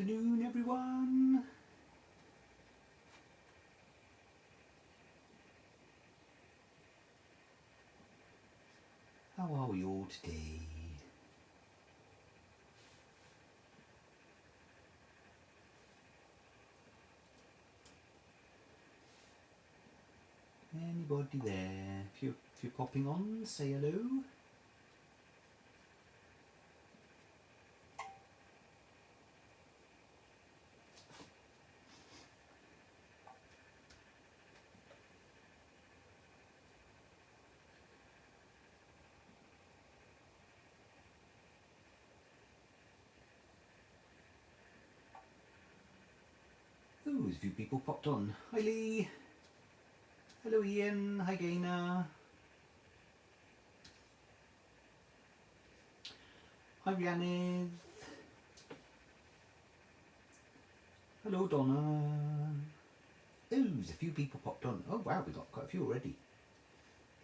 afternoon, everyone. How are we all today? Anybody there? If you're popping on, say hello. Oh, there's a few people popped on. Hi Lee. Hello Ian. Hi Gaina. Hi Rhiannon. Hello Donna. Oh, there's a few people popped on. Oh wow, we've got quite a few already.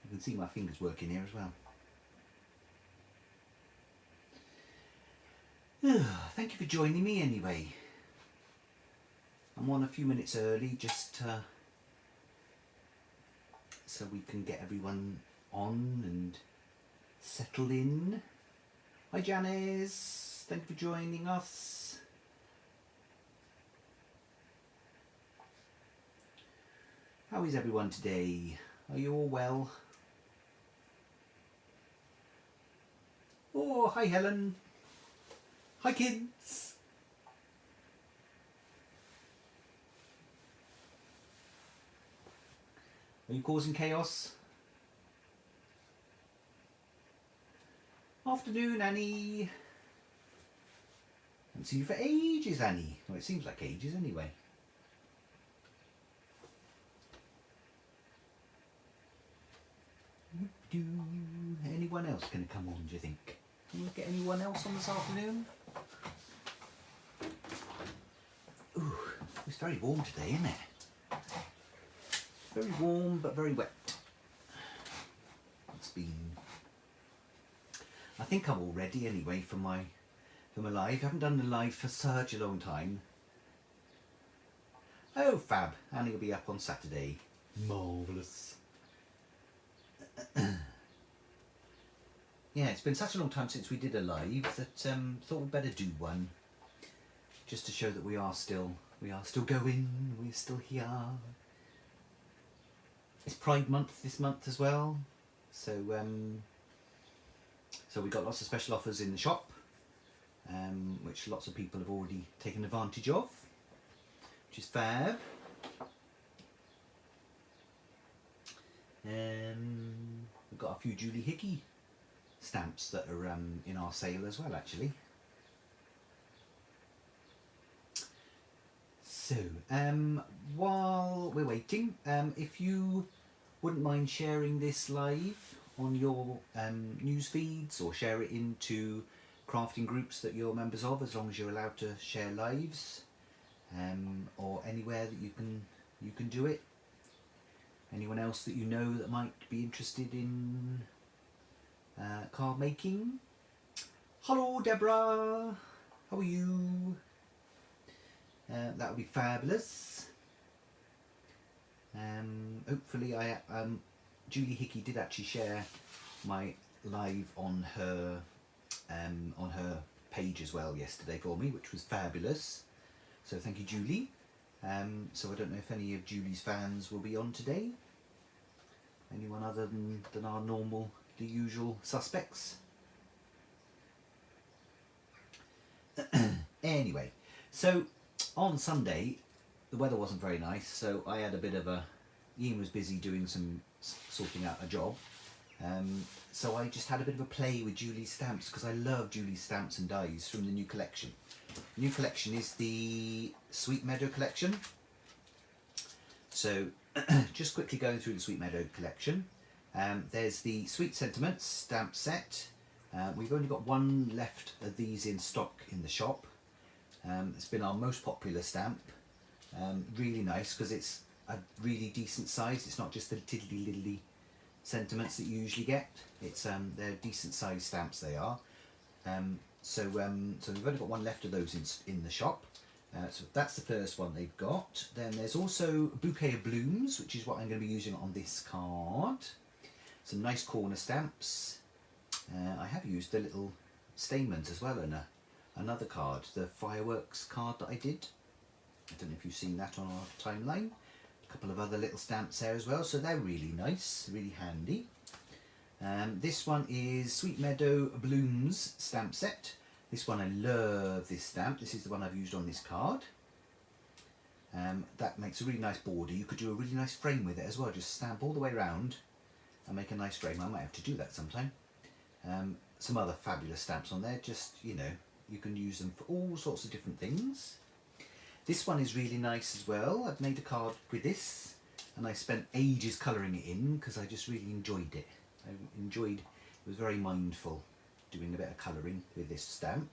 You can see my fingers working here as well. Thank you for joining me anyway. I'm on a few minutes early just so we can get everyone on and settle in. Hi Janice, thank you for joining us. How is everyone today? Are you all well? Oh, hi Helen. Hi kids. Are you causing chaos? Afternoon, Annie. Haven't seen you for ages, Annie. Well, it seems like ages anyway. Anyone else going to come on, do you think? Can we get anyone else on this afternoon? Ooh, it's very warm today, isn't it? Very warm but very wet. It's been... I think I'm all ready anyway for my live. I haven't done the live for such a long time. Oh fab, Annie will be up on Saturday. Marvellous. Yeah, it's been such a long time since we did a live that thought we'd better do one. Just to show that we are still going, we're still here. It's Pride Month this month as well, so we got lots of special offers in the shop, which lots of people have already taken advantage of, which is fab. We've got a few Julie Hickey stamps that are in our sale as well, actually. So, while we're waiting, if you wouldn't mind sharing this live on your news feeds or share it into crafting groups that you're members of, as long as you're allowed to share lives, or anywhere that you can do it. Anyone else that you know that might be interested in card making? Hello Deborah, how are you? That would be fabulous. Hopefully Julie Hickey did actually share my live on her page as well yesterday for me, which was fabulous. So thank you, Julie. So I don't know if any of Julie's fans will be on today. Anyone other than our the usual suspects. Anyway, so on Sunday the weather wasn't very nice, so I had a bit of Ian was busy doing sorting out a job, so I just had a bit of a play with Julie's stamps, because I love Julie's stamps and dies from the new collection. New collection is the Sweet Meadow collection. So just quickly going through the Sweet Meadow collection, there's the Sweet Sentiments stamp set. We've only got one left of these in stock in the shop. It's been our most popular stamp. Really nice because it's a really decent size. It's not just the tiddly liddly sentiments that you usually get. It's they're decent sized stamps, they are. So we've only got one left of those in the shop. So that's the first one they've got. Then there's also a bouquet of blooms, which is what I'm going to be using on this card. Some nice corner stamps. I have used the little stamens as well in another card, the fireworks card that I did. I don't know if you've seen that on our timeline. A couple of other little stamps there as well, so they're really nice, really handy. This one is Sweet Meadow Blooms stamp set. This one, I love this stamp. This is the one I've used on this card. That makes a really nice border. You could do a really nice frame with it as well. Just stamp all the way around and make a nice frame. I might have to do that sometime. Some other fabulous stamps on there. Just, you know, you can use them for all sorts of different things. This one is really nice as well. I've made a card with this and I spent ages colouring it in because I just really enjoyed it. It was very mindful doing a bit of colouring with this stamp.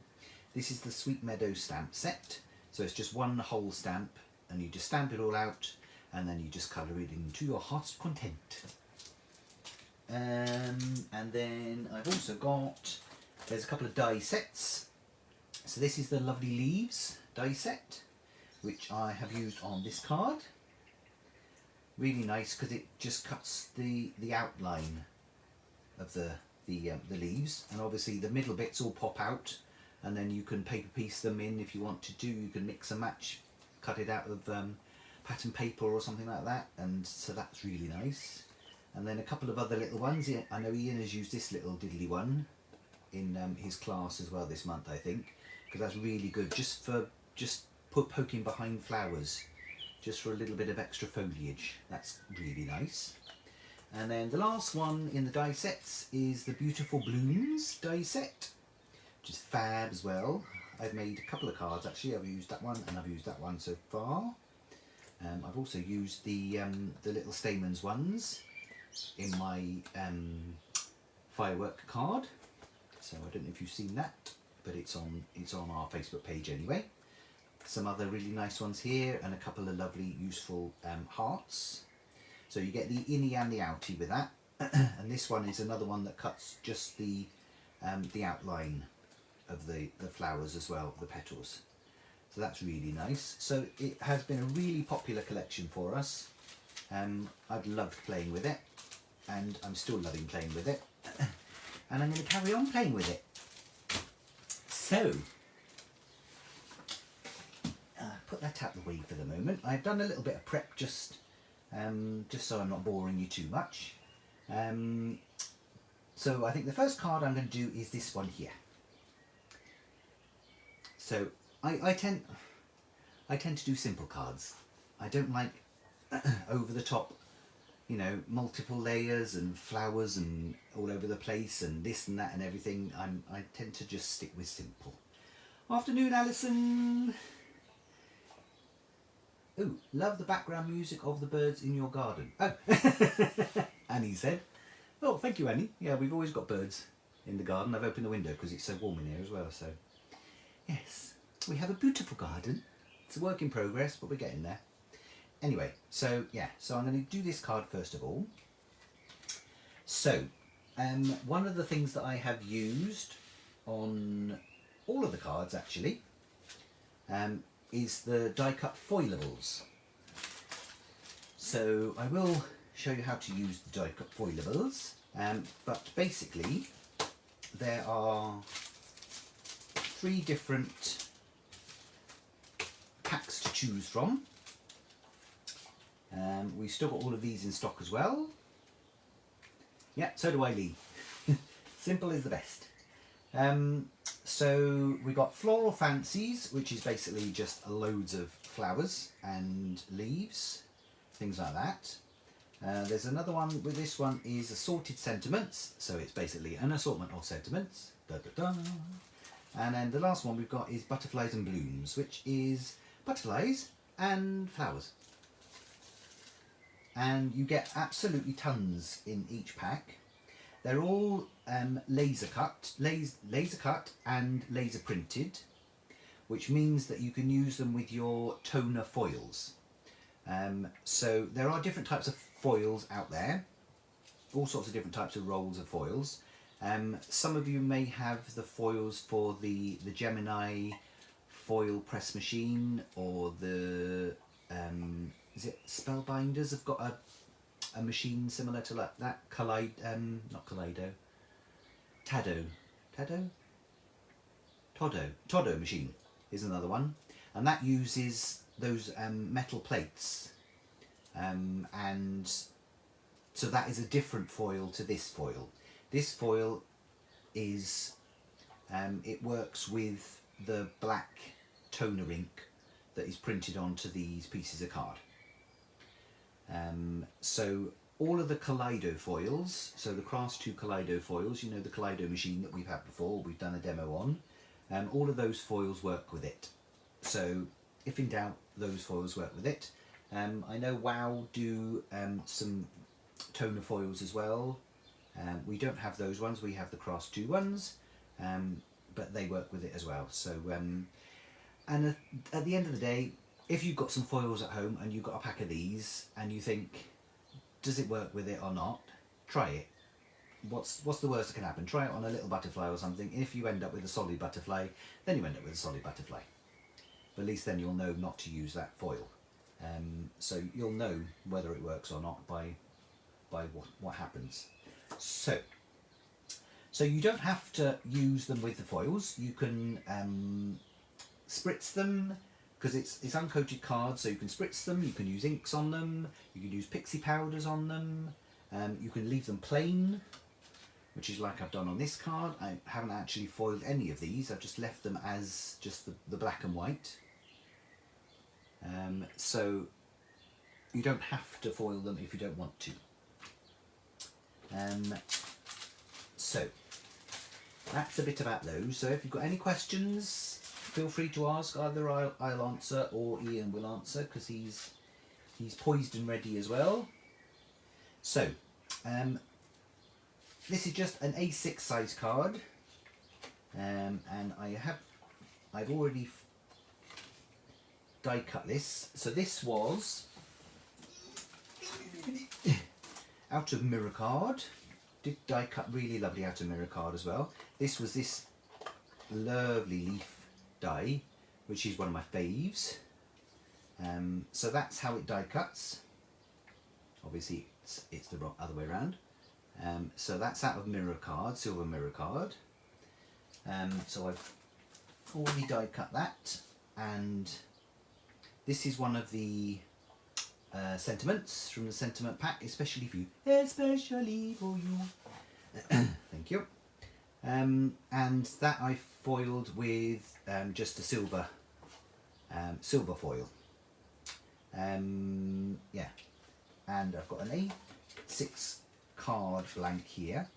This is the Sweet Meadow stamp set. So it's just one whole stamp and you just stamp it all out and then you just colour it into your heart's content. And then I've also got, there's a couple of die sets. So this is the Lovely Leaves die set, which I have used on this card. Really nice because it just cuts the outline of the leaves, and obviously the middle bits all pop out, and then you can paper piece them in if you want to do. You can mix and match, cut it out of pattern paper or something like that, and so that's really nice. And then a couple of other little ones. I know Ian has used this little diddly one in his class as well this month, I think, because that's really good just for poking behind flowers, just for a little bit of extra foliage. That's really nice. And then the last one in the die sets is the Beautiful Blooms die set, which is fab as well. I've made a couple of cards actually. I've used that one and I've used that one so far. I've also used the little stamens ones in my firework card. So I don't know if you've seen that, but it's on our Facebook page anyway. Some other really nice ones here and a couple of lovely useful hearts. So you get the innie and the outie with that. And this one is another one that cuts just the outline of the flowers as well, the petals. So that's really nice. So it has been a really popular collection for us. I've loved playing with it, and I'm still loving playing with it. And I'm going to carry on playing with it. So, put that out of the way for the moment. I've done a little bit of prep just so I'm not boring you too much. So I think the first card I'm going to do is this one here. So I tend to do simple cards. I don't like over the top, you know, multiple layers and flowers and all over the place and this and that and everything. I tend to just stick with simple. Afternoon, Alison. Oh, love the background music of the birds in your garden. Oh, Annie said. Oh, thank you, Annie. Yeah, we've always got birds in the garden. I've opened the window because it's so warm in here as well. So, yes, we have a beautiful garden. It's a work in progress, but we're getting there. Anyway, so yeah, so I'm going to do this card first of all. So, one of the things that I have used on all of the cards actually is the die cut foilables. So I will show you how to use the die cut foilables, but basically there are 3 different packs to choose from. We've still got all of these in stock as well. Yeah, so do I, Lee. Simple is the best. So we got Floral Fancies, which is basically just loads of flowers and leaves, things like that. There's another one with this one is Assorted Sentiments, so it's basically an assortment of sentiments. Da, da, da. And then the last one we've got is Butterflies and Blooms, which is butterflies and flowers. And you get absolutely tons in each pack. They're all laser cut and laser printed, which means that you can use them with your toner foils. So there are different types of foils out there, all sorts of different types of rolls of foils. Some of you may have the foils for the Gemini foil press machine or the is it Spellbinders have got a machine similar to like that. Not Kaleido. Todo machine is another one, and that uses those metal plates, and so that is a different foil to this foil. This foil is it works with the black toner ink that is printed onto these pieces of card. So all of the Kaleido foils, so the Craft 2 Kaleido foils, you know, the Kaleido machine that we've had before, we've done a demo on, all of those foils work with it. So if in doubt, those foils work with it. I know WoW do some toner foils as well. We don't have those ones, we have the Craft 2 ones, but they work with it as well. So, and at the end of the day, if you've got some foils at home and you've got a pack of these and you think, does it work with it or not, try it. What's the worst that can happen? Try it on a little butterfly or something. If you end up with a solid butterfly, then you end up with a solid butterfly. But at least then you'll know not to use that foil. So you'll know whether it works or not by what happens. So you don't have to use them with the foils. You can spritz them, because it's uncoated cards, so you can spritz them, you can use inks on them, you can use pixie powders on them, you can leave them plain, which is like I've done on this card. I haven't actually foiled any of these, I've just left them as just the black and white. So you don't have to foil them if you don't want to. So that's a bit about those. So if you've got any questions, feel free to ask. Either I'll answer or Ian will answer, because he's poised and ready as well. So this is just an A6 size card, and I've already die cut this. So this was out of mirror card. Did die cut really lovely out of mirror card as well. This was this lovely leaf die, which is one of my faves. So that's how it die cuts. Obviously it's the wrong other way around. So that's out of mirror card, silver mirror card. So I've already die cut that, and this is one of the sentiments from the sentiment pack, especially for you. Especially for you. Thank you. And that I foiled with just a silver foil. Yeah, and I've got an A6 card blank here,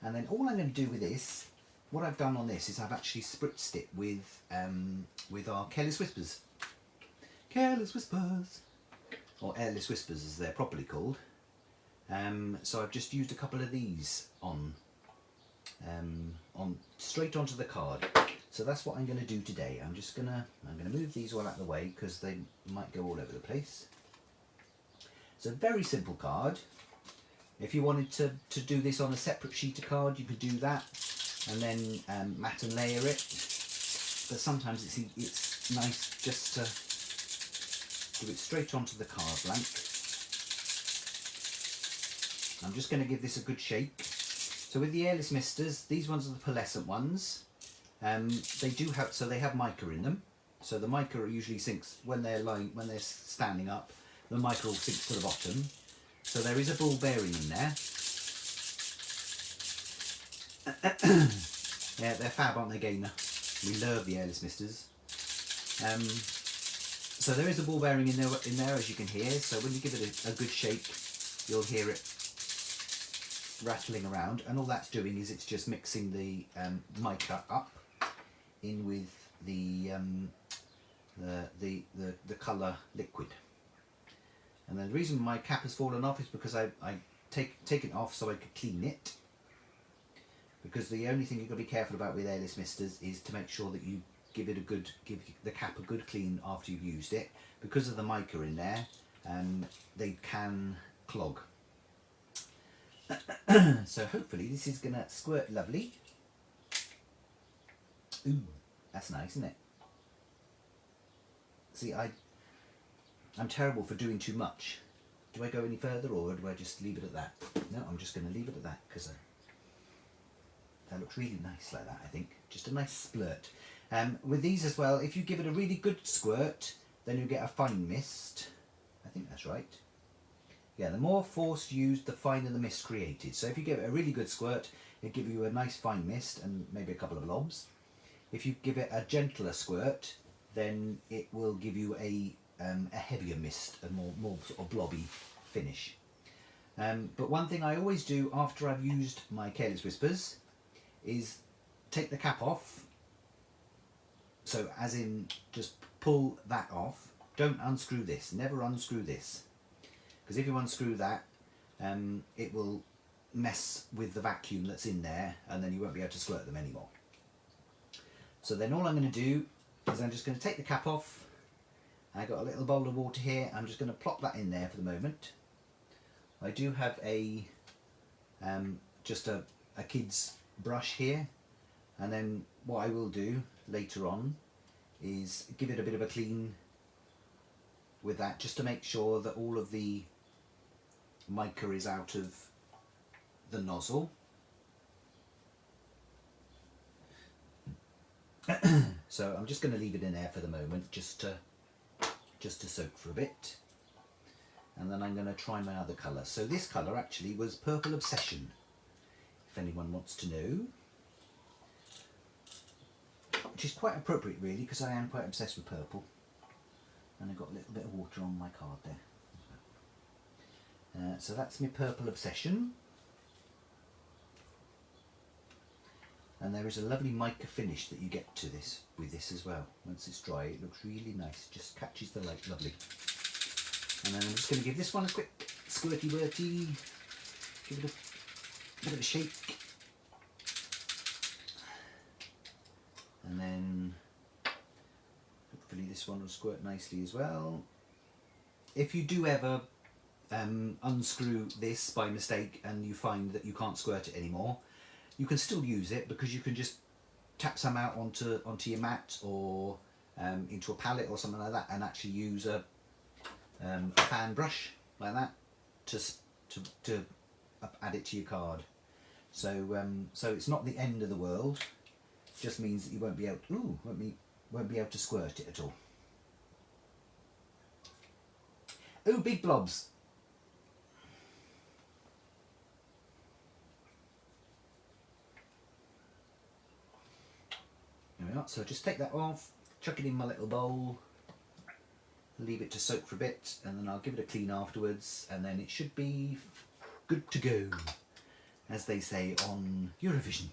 and then all I'm going to do with this, what I've done on this is I've actually spritzed it with our Careless Whispers. Careless Whispers, or Airless Whispers as they're properly called. So I've just used a couple of these on straight onto the card. So that's what I'm going to do today. I'm going to move these all out of the way because they might go all over the place. It's a very simple card. If you wanted to do this on a separate sheet of card, you could do that and then mat and layer it. But sometimes it's nice just to do it straight onto the card blank. I'm just going to give this a good shake. So with the Airless Misters, these ones are the pearlescent ones. They have mica in them. So the mica usually sinks when they're standing up. The mica all sinks to the bottom. So there is a ball bearing in there. Yeah, they're fab, aren't they, Gainer? We love the Airless Misters. So there is a ball bearing in there, as you can hear. So when you give it a good shake, you'll hear it rattling around, and all that's doing is it's just mixing the mica up in with the colour liquid. And then the reason my cap has fallen off is because I take it off so I could clean it. Because the only thing you've got to be careful about with Airless Misters is to make sure that you give the cap a good clean after you've used it. Because of the mica in there, they can clog. So hopefully this is going to squirt lovely. Ooh, that's nice, isn't it? See, I'm terrible for doing too much. Do I go any further, or do I just leave it at that? No, I'm just going to leave it at that, because that looks really nice like that, I think. Just a nice splurt. With these as well, if you give it a really good squirt, then you get a fine mist. I think that's right. Yeah, the more force used, the finer the mist created. So if you give it a really good squirt, it'll give you a nice fine mist and maybe a couple of blobs. If you give it a gentler squirt, then it will give you a heavier mist, a more sort of blobby finish. But one thing I always do after I've used my Careless Whispers is take the cap off. So as in, just pull that off. Don't unscrew this. Never unscrew this. Because if you unscrew that, it will mess with the vacuum that's in there, and then you won't be able to squirt them anymore. So then all I'm going to do is I'm just going to take the cap off. I got a little bowl of water here. I'm just going to plop that in there for the moment. I do have a just a kid's brush here, and then what I will do later on is give it a bit of a clean with that, just to make sure that all of the mica is out of the nozzle. So I'm just going to leave it in there for the moment, just to soak for a bit, and then I'm going to try my other colour. So this colour actually was Purple Obsession, if anyone wants to know, which is quite appropriate really, because I am quite obsessed with purple. And I've got a little bit of water on my card there. So that's my Purple Obsession. And there is a lovely mica finish that you get to this with this as well. Once it's dry, it looks really nice. Just catches the light, lovely. And then I'm just going to give this one a quick squirty wurty. Give it a bit of a shake. And then hopefully this one will squirt nicely as well. If you do ever unscrew this by mistake and you find that you can't squirt it anymore, you can still use it, because you can just tap some out onto your mat, or into a palette or something like that, and actually use a fan brush like that to add it to your card. So so it's not the end of the world. It just means that you won't be able to squirt it at all. Oh, big blobs. There we are. So just take that off, chuck it in my little bowl, leave it to soak for a bit, and then I'll give it a clean afterwards, and then it should be good to go, as they say on Eurovision.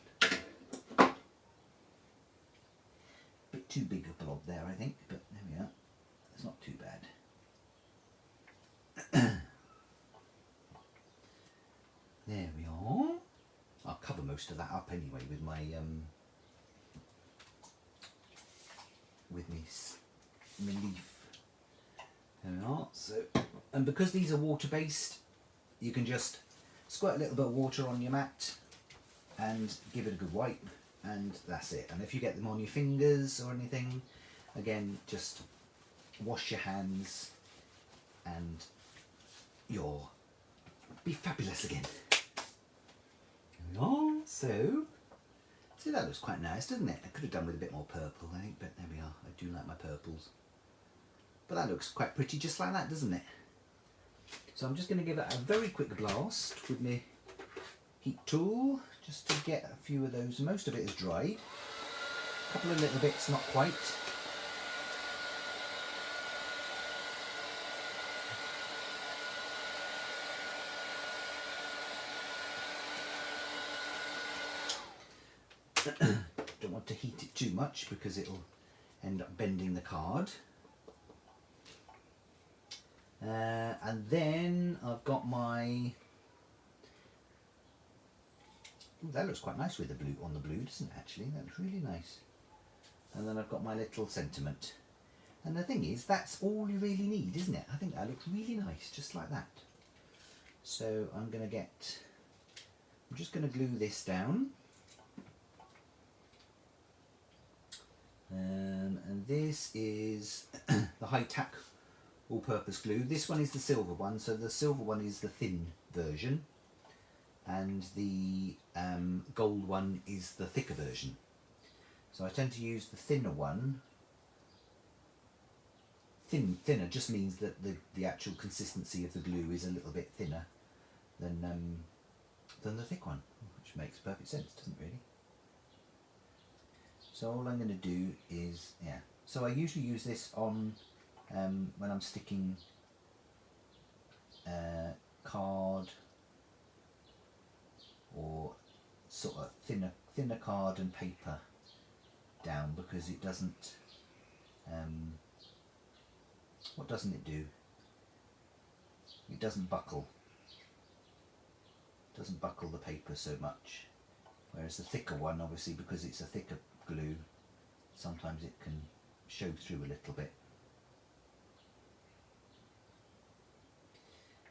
Bit too big a blob there, I think, but there we are. It's not too bad. There we are. I'll cover most of that up anyway with my leaf. There we are. So, and because these are water based, you can just squirt a little bit of water on your mat and give it a good wipe, and that's it. And if you get them on your fingers or anything, again, just wash your hands and you'll be fabulous again. There we are. So, see, that looks quite nice, doesn't it? I could have done with a bit more purple, I think, but there we are. I do like my purples. But that looks quite pretty just like that, doesn't it? So I'm just going to give it a very quick blast with my heat tool, just to get a few of those. Most of it is dried. A couple of little bits not quite. Don't want to heat it too much because it'll end up bending the card. And then I've got my... Ooh, that looks quite nice with the blue on the blue, doesn't it, actually? That looks really nice. And then I've got my little sentiment. And the thing is, that's all you really need, isn't it? I think that looks really nice, just like that. So I'm just going to glue this down. And this is the high tack all-purpose glue. This one is the silver one, so the silver one is the thin version, and the gold one is the thicker version. So I tend to use the thinner one. Thinner just means that the actual consistency of the glue is a little bit thinner than the thick one, which makes perfect sense, doesn't it really? So all I'm going to do is, yeah, so I usually use this on when I'm sticking card or sort of thinner card and paper down, because it doesn't, what doesn't it do? It doesn't buckle. It doesn't buckle the paper so much. Whereas the thicker one, obviously, because it's a thicker glue, sometimes it can show through a little bit.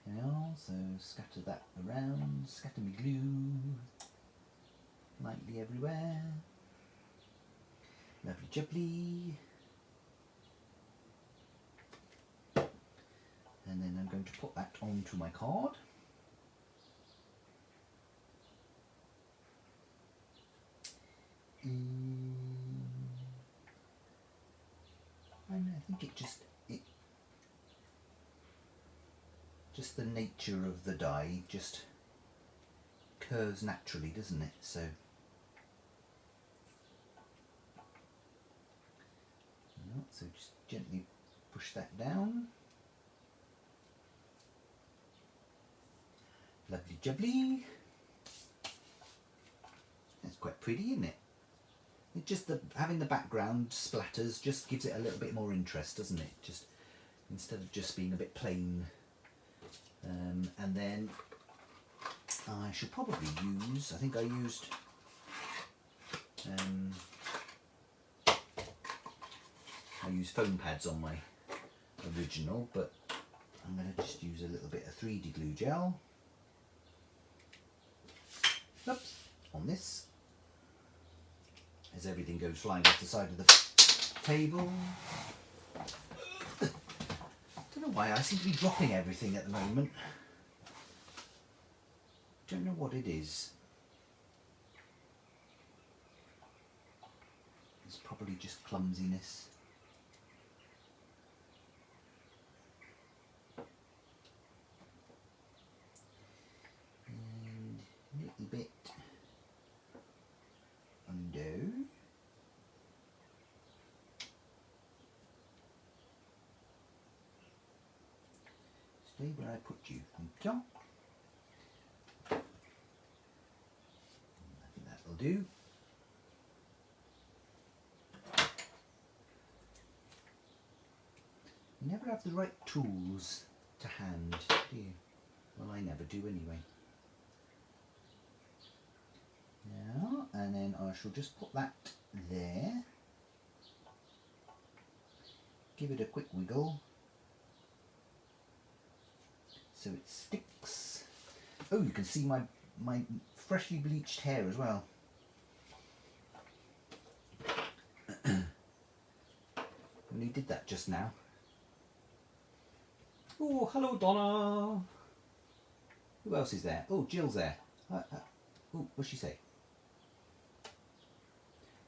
Now, so scatter that around, scatter me glue lightly everywhere. Lovely jubbly. And then I'm going to put that onto my card. I think just the nature of the die just curves naturally, doesn't it? So just gently push that down. Lovely jubbly. That's quite pretty, isn't it? It just having the background splatters just gives it a little bit more interest, doesn't it? Just instead of just being a bit plain. And then I should probably use, I think I used foam pads on my original, but I'm going to just use a little bit of 3D glue gel. Oops, on this, as everything goes flying off the side of the table. Don't know why I seem to be dropping everything at the moment. Don't know what it is. It's probably just clumsiness. And a little bit undo. Stay where I put you. Thank you. I think that'll do. You never have the right tools to hand, do you? Well, I never do anyway. Now, and then I shall just put that there. Give it a quick wiggle so it sticks. Oh, you can see my freshly bleached hair as well. Only did that just now. Oh, hello Donna. Who else is there? Oh, Jill's there. Oh, what's she say?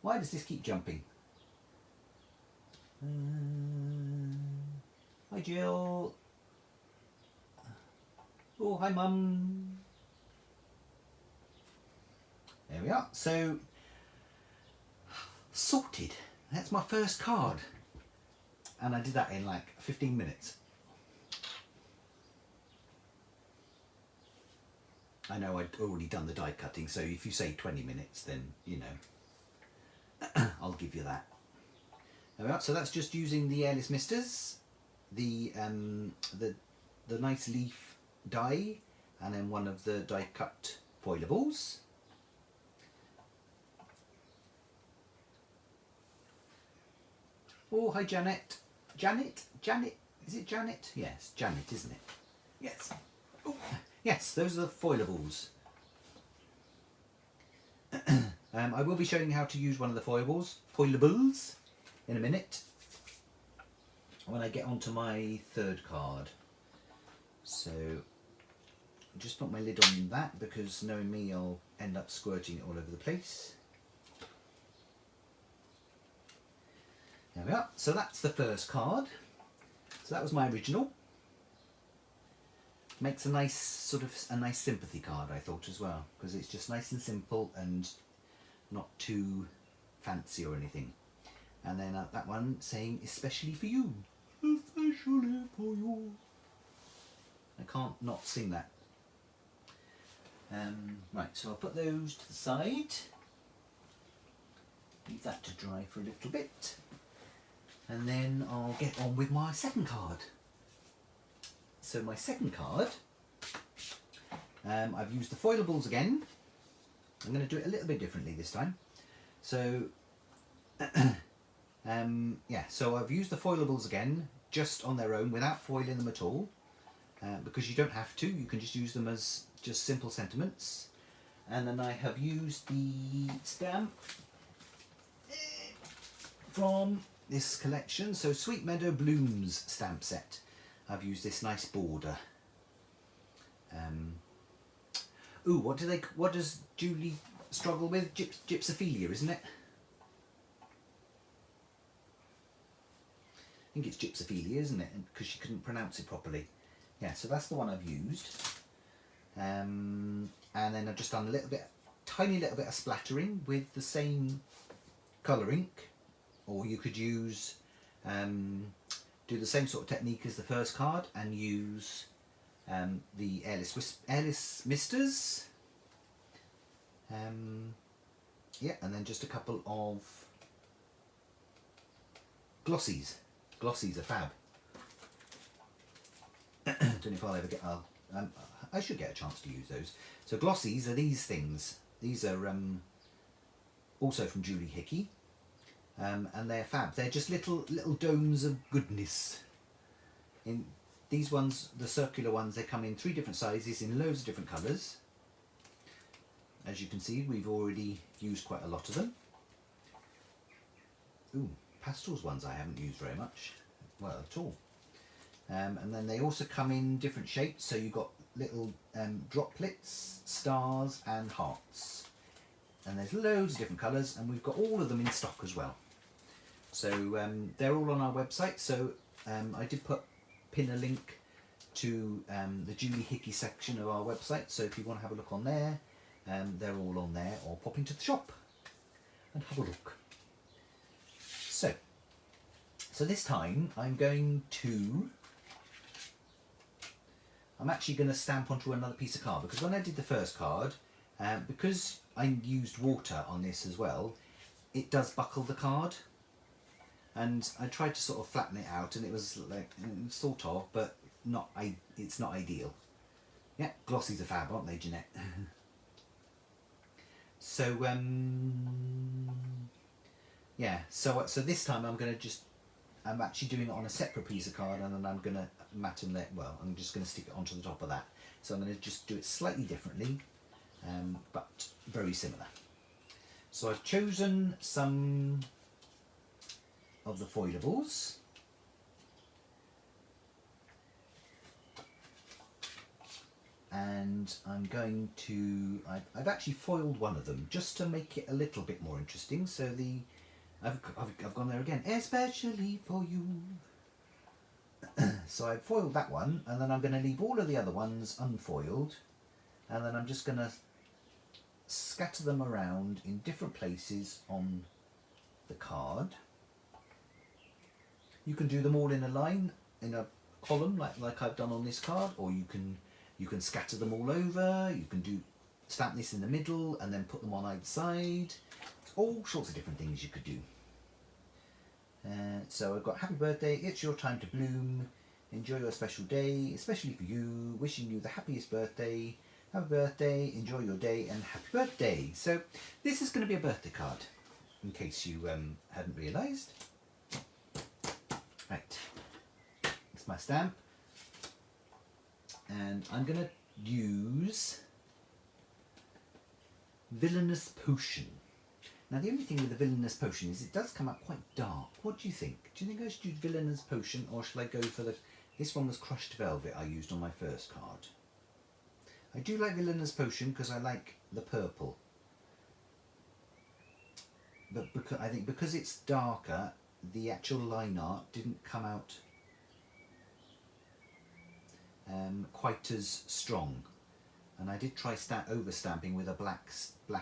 Why does this keep jumping? Hi Jill. Oh, hi Mum. There we are. So, sorted. That's my first card. And I did that in like 15 minutes. I know I'd already done the die cutting, so if you say 20 minutes, then, you know, I'll give you that. There we are. So that's just using the Airless Misters, the nice leaf die, and then one of the die cut foilables. Oh, hi Janet. Janet? Is it Janet? Yes, Janet, isn't it? Yes. Oh. Yes, those are the foilables. I will be showing you how to use one of the foilables in a minute. when I get onto my third card. So just put my lid on that, because knowing me, I'll end up squirting it all over the place. There we are. So that's the first card. So that was my original. Makes a nice sort of a nice sympathy card, I thought, as well, because it's just nice and simple and not too fancy or anything. And then that one saying especially for you. Especially for you. I can't not sing that. Right, so I'll put those to the side. Leave that to dry for a little bit. And then I'll get on with my second card. So my second card, I've used the Foilables again. I'm going to do it a little bit differently this time. So, yeah, so I've used the Foilables again, just on their own, without foiling them at all. Because you don't have to, you can just use them as just simple sentiments. And then I have used the stamp from this collection, so Sweet Meadow Blooms stamp set. I've used this nice border. Ooh, what does Julie struggle with? Gypsophilia, isn't it? I think it's gypsophilia, isn't it? Because she couldn't pronounce it properly. Yeah, so that's the one I've used. And then I've just done a little bit, tiny little bit of splattering with the same colour ink, or you could use, do the same sort of technique as the first card and use the Airless Misters. Yeah, and then just a couple of Glossies. Glossies are fab. Don't know if I'll ever get. I should get a chance to use those. So Glossies are these things. These are also from Julie Hickey, and they're fab. They're just little domes of goodness. In these ones, the circular ones, they come in 3 different sizes in loads of different colours. As you can see, we've already used quite a lot of them. Ooh, pastels ones I haven't used very much, well, at all. And then they also come in different shapes, so you've got little droplets, stars and hearts. And there's loads of different colours, and we've got all of them in stock as well. So they're all on our website, so I did pin a link to the Julie Hickey section of our website, so if you want to have a look on there, they're all on there, or pop into the shop and have a look. So this time I'm actually going to stamp onto another piece of card, because when I did the first card, because I used water on this as well, it does buckle the card, and I tried to sort of flatten it out, and it was like sort of, but it's not ideal. Yeah, Glossies are fab, aren't they, Jeanette? So yeah, so this time I'm actually doing it on a separate piece of card, and then I'm going to mat and I'm just going to stick it onto the top of that. So I'm going to just do it slightly differently, but very similar. So I've chosen some of the Foilables. And I'm going to, I've actually foiled one of them just to make it a little bit more interesting. So I've gone there again, especially for you. So I've foiled that one, and then I'm going to leave all of the other ones unfoiled, and then I'm just going to scatter them around in different places on the card. You can do them all in a line, in a column, like I've done on this card, or you can scatter them all over. You can stamp this in the middle and then put them on either side. All sorts of different things you could do. So I've got happy birthday, it's your time to bloom, enjoy your special day, especially for you, wishing you the happiest birthday, happy birthday, enjoy your day, and happy birthday. So this is going to be a birthday card, in case you hadn't realised. Right, it's my stamp, and I'm going to use Villainous Potion. Now the only thing with the Villainous Potion is it does come out quite dark. What do you think? Do you think I should do Villainous Potion, or should I go for the... This one was Crushed Velvet I used on my first card. I do like Villainous Potion because I like the purple. But I think because it's darker, the actual line art didn't come out quite as strong. And I did try over stamping with a black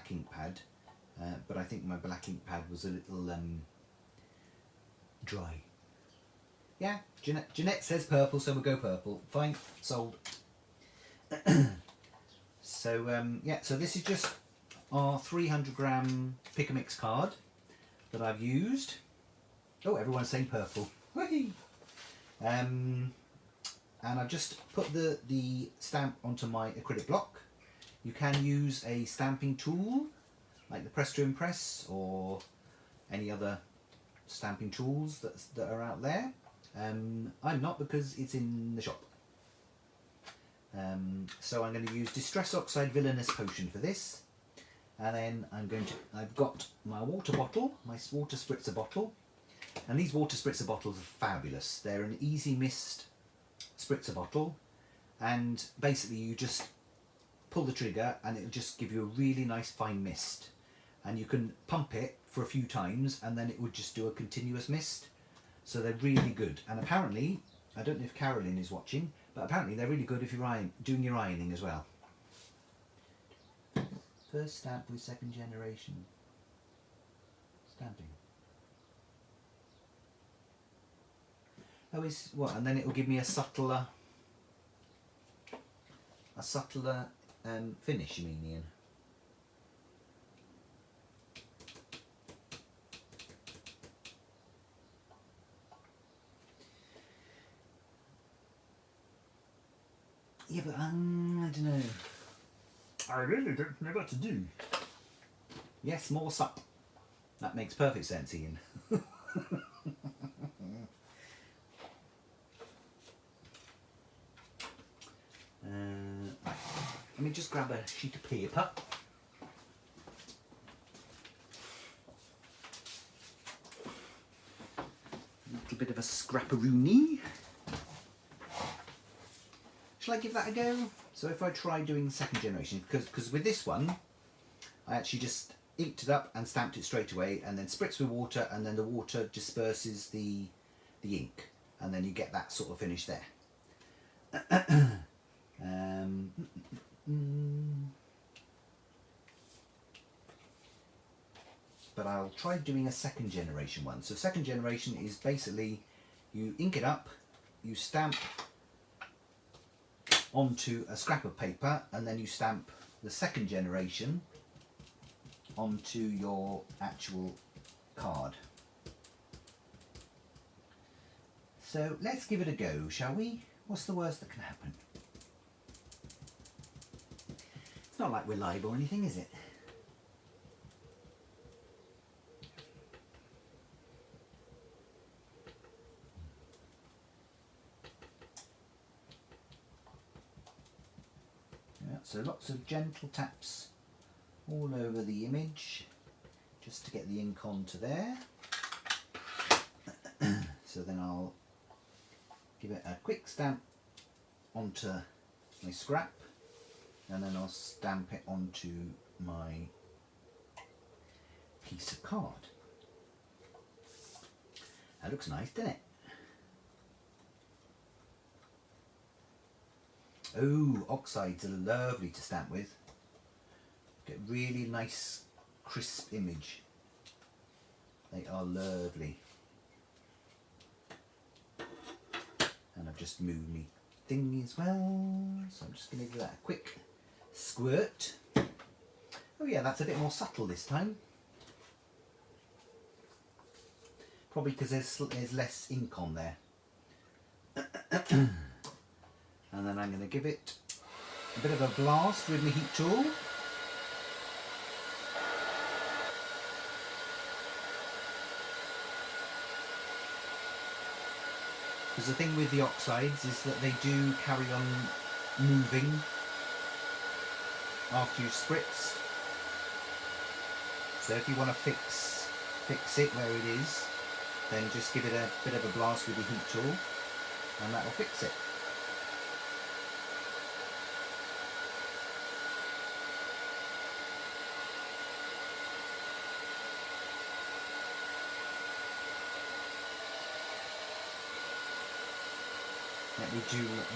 ink pad. But I think my black ink pad was a little dry. Yeah, Jeanette says purple, so we'll go purple. Fine, sold. So yeah, so this is just our 300-gram pick a mix card that I've used. Oh, everyone's saying purple. Whee! And I've just put the stamp onto my acrylic block. You can use a stamping tool like the Press to Impress or any other stamping tools that are out there. I'm not, because it's in the shop. So I'm going to use Distress Oxide Villainous Potion for this, and then I've got my water bottle, my water spritzer bottle, and these water spritzer bottles are fabulous. They're an easy mist spritzer bottle, and basically you just pull the trigger and it'll just give you a really nice fine mist. And you can pump it for a few times and then it would just do a continuous mist. So they're really good. And apparently, I don't know if Carolyn is watching, but apparently they're really good if you're doing your ironing as well. First stamp with second generation stamping. Oh, is what? And then it will give me a subtler finish, you mean, Ian? Yeah, but I don't know. I really don't know what to do. Yes, more sup. That makes perfect sense, Ian. Right. Let me just grab a sheet of paper. A little bit of a scrapperoonie. Shall I give that a go? So if I try doing second generation, because with this one, I actually just inked it up and stamped it straight away, and then spritz with water, and then the water disperses the ink, and then you get that sort of finish there. But I'll try doing a second generation one. So second generation is basically you ink it up, you stamp onto a scrap of paper, and then you stamp the second generation onto your actual card. So let's give it a go, shall we? What's the worst that can happen? It's not like we're live or anything, is it? So lots of gentle taps all over the image just to get the ink onto there. So then I'll give it a quick stamp onto my scrap, and then I'll stamp it onto my piece of card. That looks nice, doesn't it? Oh, oxides are lovely to stamp with. Get really nice crisp image. They are lovely. And I've just moved me thing as well, so I'm just going to give that a quick squirt. Oh yeah, that's a bit more subtle this time. Probably because there's less ink on there. And then I'm going to give it a bit of a blast with my heat tool. Because the thing with the oxides is that they do carry on moving after you spritz. So if you want to fix it where it is, then just give it a bit of a blast with your heat tool and that will fix it.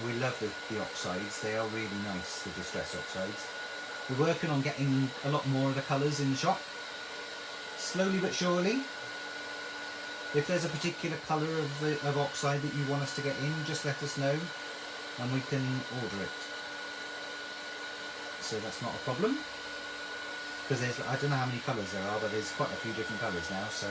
We love the oxides. They are really nice, the distress oxides. We're working on getting a lot more of the colours in the shop, slowly but surely. If there's a particular colour of oxide that you want us to get in, just let us know and we can order it. So that's not a problem. Because I don't know how many colours there are, but there's quite a few different colours now, so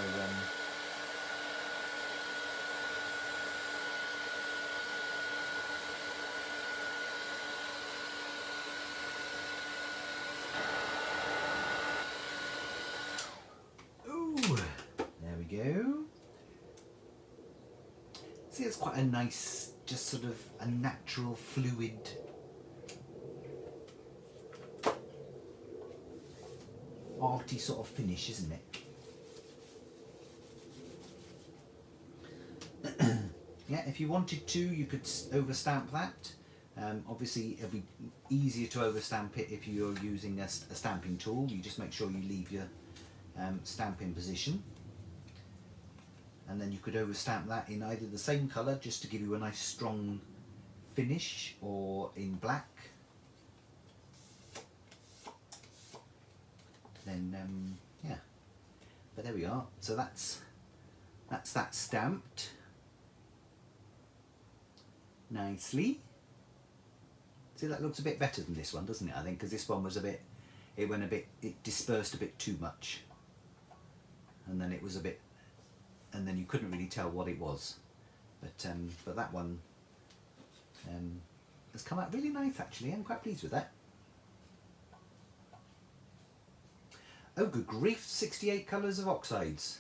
there we go. See, it's quite a nice, just sort of a natural, fluid, arty sort of finish, isn't it? Yeah, if you wanted to, you could overstamp that. Obviously, it'll be easier to overstamp it if you're using a stamping tool. You just make sure you leave your stamp in position. And then you could overstamp that in either the same colour, just to give you a nice strong finish, or in black. Then, yeah. But there we are. So that's that stamped nicely. See, that looks a bit better than this one, doesn't it? I think, because this one was it dispersed a bit too much. And then it was a bit, and then you couldn't really tell what it was. But that one has come out really nice, actually. I'm quite pleased with that. Oh, good grief, 68 colours of oxides.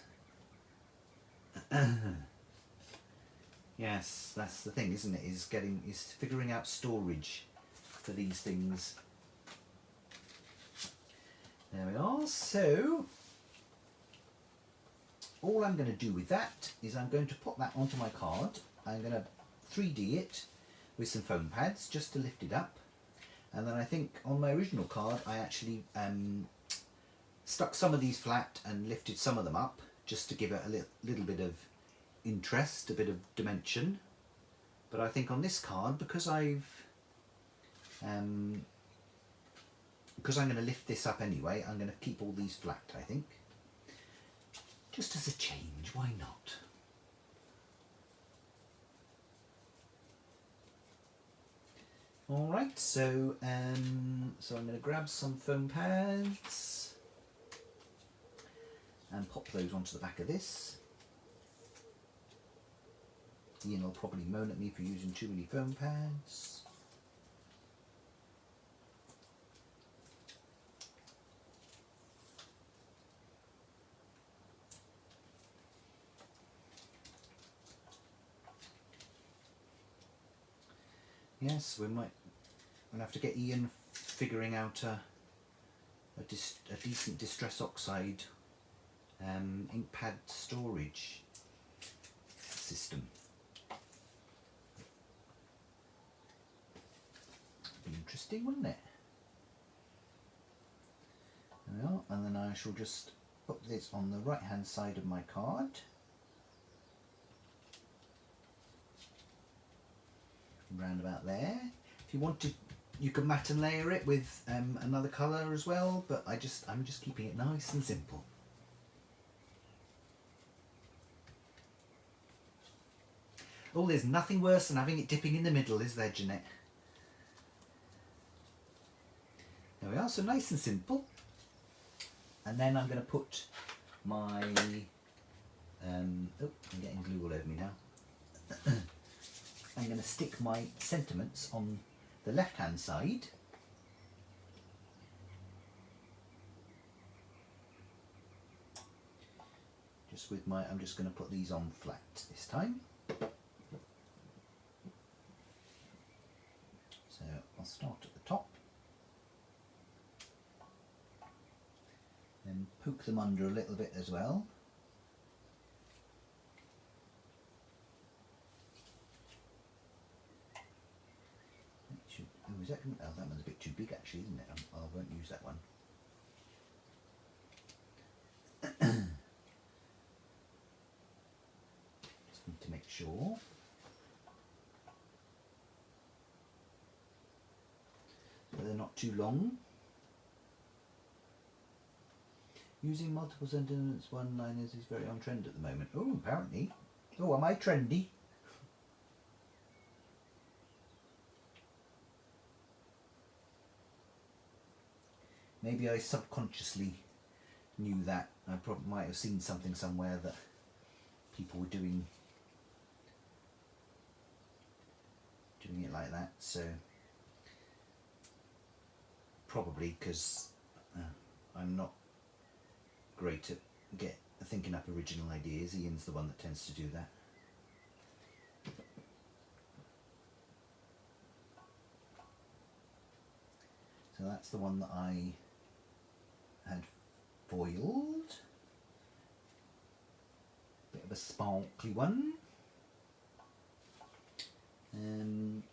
Yes, that's the thing, isn't it? Is figuring out storage for these things. There we are. So all I'm going to do with that is I'm going to put that onto my card. I'm going to 3D it with some foam pads just to lift it up. And then I think on my original card I actually stuck some of these flat and lifted some of them up just to give it a little bit of interest, a bit of dimension. But I think on this card, because I'm going to lift this up anyway, I'm going to keep all these flat, I think. Just as a change, why not? Alright, so I'm going to grab some foam pads and pop those onto the back of this. Ian will probably moan at me for using too many foam pads. Yes, we'll have to get Ian figuring out a decent distress oxide ink pad storage system. Be interesting, wouldn't it? There we are, and then I shall just put this on the right hand side of my card. Round about there. If you want to, you can matte and layer it with another colour as well, but I'm just keeping it nice and simple. Oh, there's nothing worse than having it dipping in the middle, is there, Jeanette? There we are, so nice and simple. And then I'm going to put my oh, I'm getting glue all over me now. I'm going to stick my sentiments on the left hand side. Just with my, I'm just going to put these on flat this time. So I'll start at the top, then poke them under a little bit as well. Oh, is that, oh, that one's a bit too big actually, isn't it? I won't use that one. Just need to make sure. So they're not too long. Using multiple sentiments one-liners is very on trend at the moment. Oh, apparently. Oh, am I trendy? Maybe I subconsciously knew that. I probably might have seen something somewhere that people were doing it like that. So probably because I'm not great at thinking up original ideas. Ian's the one that tends to do that. So that's the one that I had foiled. Bit of a sparkly one.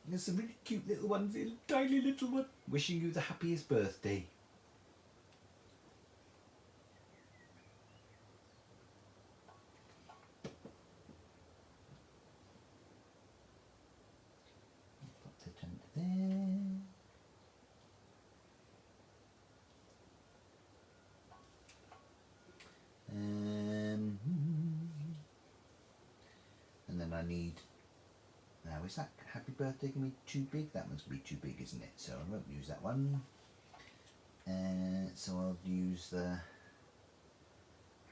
There's some really cute little ones here, tiny little one. Wishing you the happiest birthday. Pop that under there. And then I need, now is that happy birthday going to be too big? That one's going to be too big, isn't it? So I won't use that one. So I'll use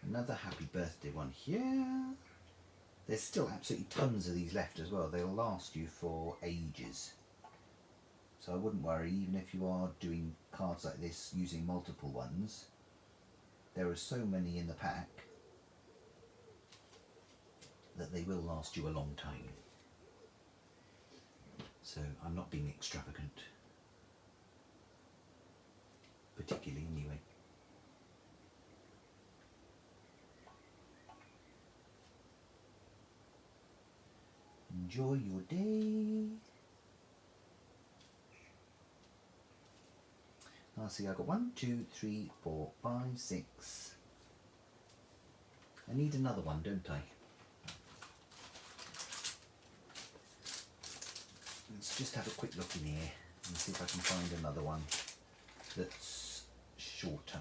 another happy birthday one here. There's still absolutely tons of these left as well. They'll last you for ages. So I wouldn't worry, even if you are doing cards like this using multiple ones. There are so many in the pack that they will last you a long time. So I'm not being extravagant, particularly anyway. Enjoy your day. I'll see, I've got 1, 2, 3, 4, 5, 6. I need another one, don't I? Let's just have a quick look in here and see if I can find another one that's shorter.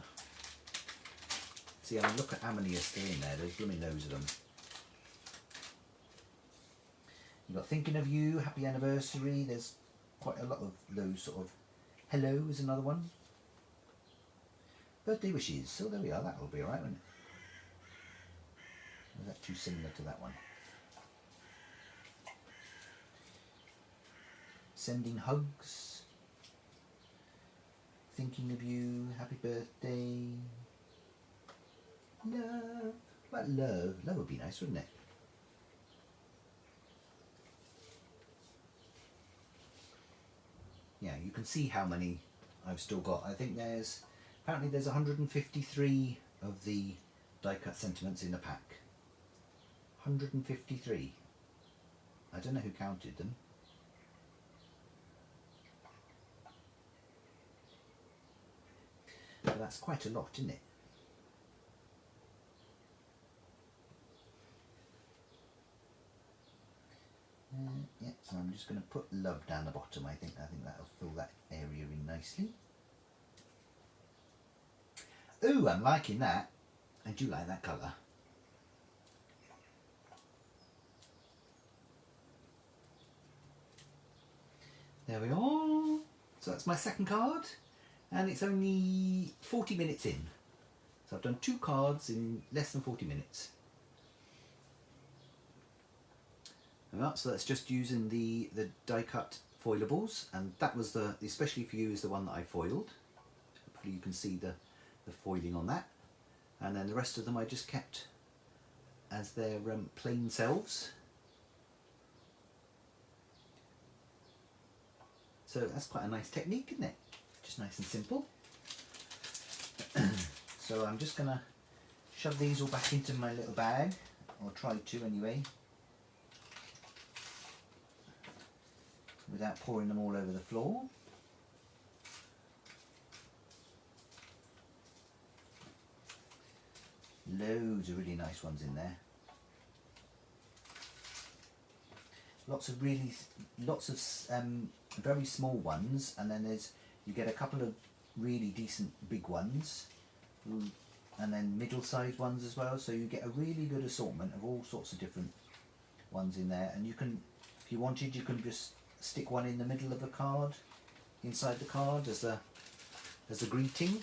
See, I mean, look at how many are still in there. There's blooming loads of them. You've got Thinking of You, Happy Anniversary. There's quite a lot of those sort of. Hello is another one. Birthday Wishes. So there we are. That'll be alright, won't it? Or is that too similar to that one? Sending Hugs. Thinking of You, Happy Birthday. Love. What love? Love would be nice, wouldn't it? Yeah, you can see how many I've still got. I think apparently there's 153 of the die cut sentiments in a pack. 153. I don't know who counted them. But that's quite a lot, isn't it? Yeah, so I'm just going to put love down the bottom. I think that'll fill that area in nicely. Ooh, I'm liking that. I do like that colour. There we are. So that's my second card, and it's only 40 minutes in. So I've done 2 cards in less than 40 minutes. Right, so that's just using the die cut foilables, and that was the especially for you is the one that I foiled. Hopefully you can see the foiling on that, and then the rest of them I just kept as their plain selves. So that's quite a nice technique, isn't it? Just nice and simple. So I'm just going to shove these all back into my little bag, or try to anyway, without pouring them all over the floor. Loads of really nice ones in there. Lots of very small ones, and then you get a couple of really decent big ones, and then middle-sized ones as well. So you get a really good assortment of all sorts of different ones in there. And you can, if you wanted, you can just stick one in the middle of the card, inside the card as a greeting.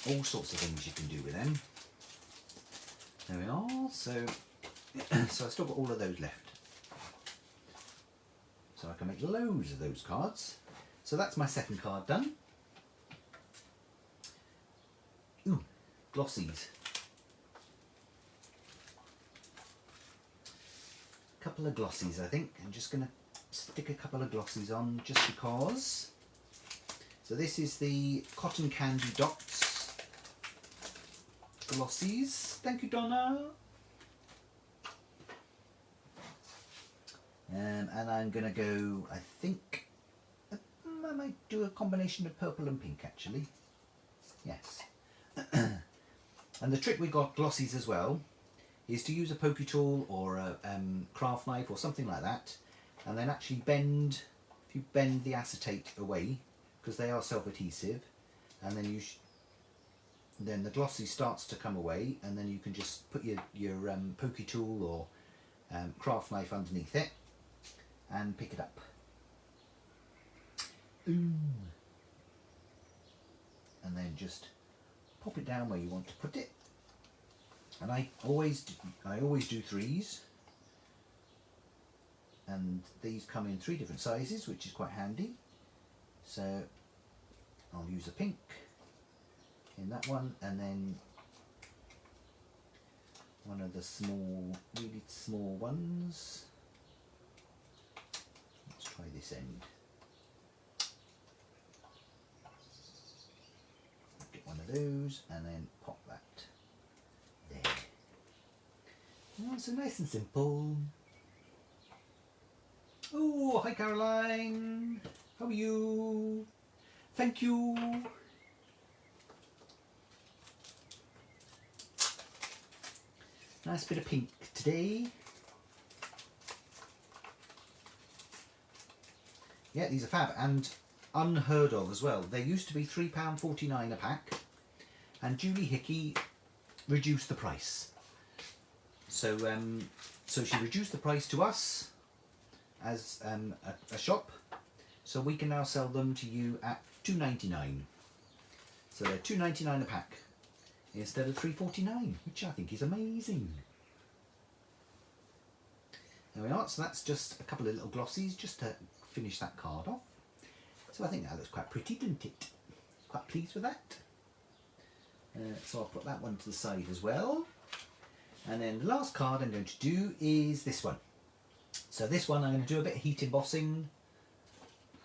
All sorts of things you can do with them. There we are. So I've still got all of those left. So I can make loads of those cards. So that's my second card done. Ooh, Glossies. Couple of Glossies, I think. I'm just going to stick a couple of Glossies on just because. So this is the Cotton Candy Dots Glossies. Thank you, Donna. And I'm going to go, I think, I might do a combination of purple and pink actually. Yes. And the trick with Glossies as well is to use a pokey tool or a craft knife or something like that, and then actually bend, if you bend the acetate away, because they are self-adhesive, and then then the glossy starts to come away, and then you can just put your pokey tool or craft knife underneath it and pick it up. Ooh. And then just pop it down where you want to put it. And I always do threes, and these come in 3 different sizes, which is quite handy. So I'll use a pink in that one, and then one of the really small ones. Let's try this end. Get one of those and then pop that there. Oh, so nice and simple. Oh, hi Caroline. How are you? Thank you. Nice bit of pink today. Yeah, these are fab and unheard of as well. They used to be £3.49 a pack, and Julie Hickey reduced the price. So, so she reduced the price to us as a shop, so we can now sell them to you at £2.99. So they're £2.99 a pack instead of £3.49, which I think is amazing. There we are. So that's just a couple of little glossies just to finish that card off. So I think that looks quite pretty, didn't it? Quite pleased with that. So I'll put that one to the side as well. And then the last card I'm going to do is this one. So this one I'm going to do a bit of heat embossing,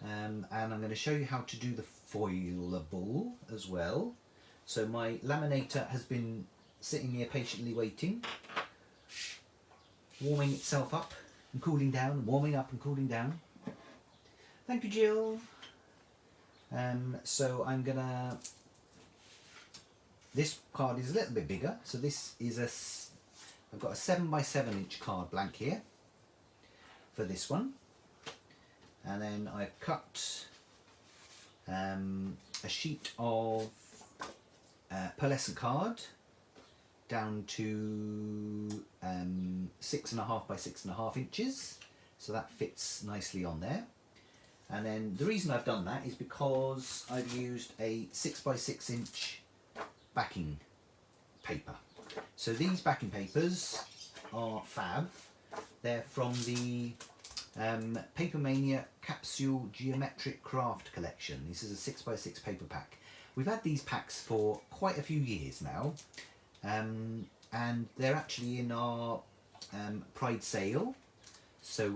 and I'm going to show you how to do the foilable as well. So my laminator has been sitting here patiently waiting, warming itself up and cooling down, warming up and cooling down. Thank you, Jill. So I'm gonna, this card is a little bit bigger, so this is I've got a 7x7 inch card blank here for this one, and then I've cut a sheet of pearlescent card down to 6.5 by 6.5 inches, so that fits nicely on there. And then the reason I've done that is because I've used a 6x6 inch backing paper. So these backing papers are fab. They're from the Paper Mania Capsule Geometric Craft Collection. This is a 6x6 paper pack. We've had these packs for quite a few years now, and they're actually in our Pride sale. So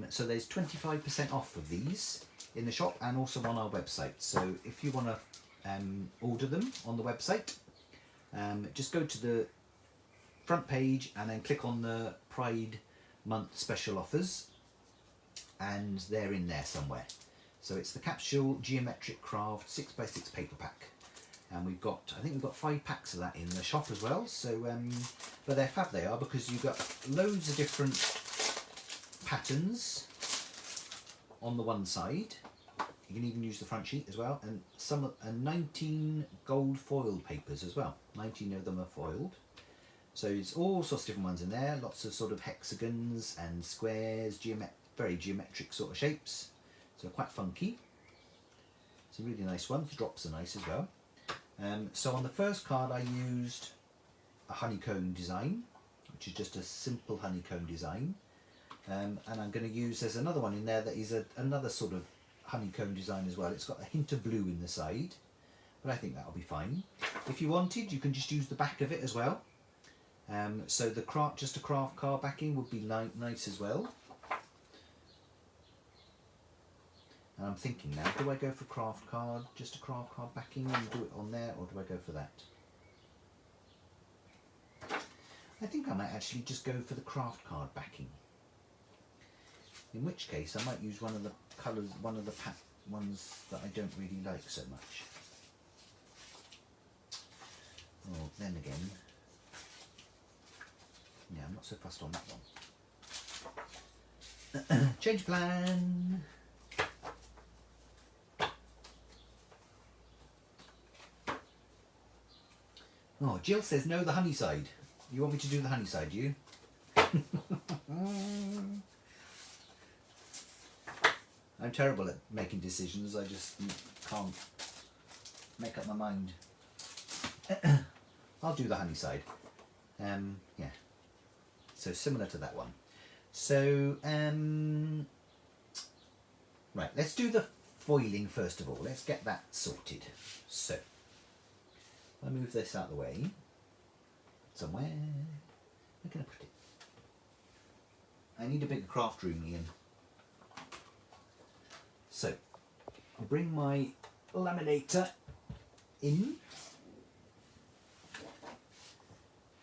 so there's 25% off of these in the shop and also on our website. So if you want to order them on the website. Just go to the front page and then click on the Pride Month special offers, and they're in there somewhere. So it's the Capsule Geometric Craft 6x6 paper pack, and I think we've got 5 packs of that in the shop as well. So but they're fab, they are, because you've got loads of different patterns on the one side. You can even use the front sheet as well, and 19 gold foil papers as well. 19 of them are foiled. So it's all sorts of different ones in there, lots of sort of hexagons and squares, very geometric sort of shapes. So quite funky. It's a really nice one. The drops are nice as well. So on the first card I used a honeycomb design, which is just a simple honeycomb design. And I'm going to use, there's another one in there that is another sort of honeycomb design as well. It's got a hint of blue in the side, but I think that'll be fine. If you wanted, you can just use the back of it as well. So the just a craft card backing would be nice as well. And I'm thinking now, do I go for craft card, just a craft card backing and do it on there, or do I go for that? I think I might actually just go for the craft card backing. In which case I might use one of the colours, one of the ones that I don't really like so much. Oh, then again, yeah, I'm not so fussed on that one. Change plan. Oh, Jill says no, the honey side. You want me to do the honey side, do you? I'm terrible at making decisions. I just can't make up my mind. I'll do the honey side. Yeah. So similar to that one. So, right, let's do the foiling first of all. Let's get that sorted. So, I'll move this out of the way. Somewhere. Where can I put it? I need a bigger craft room, Ian. So, I'll bring my laminator in.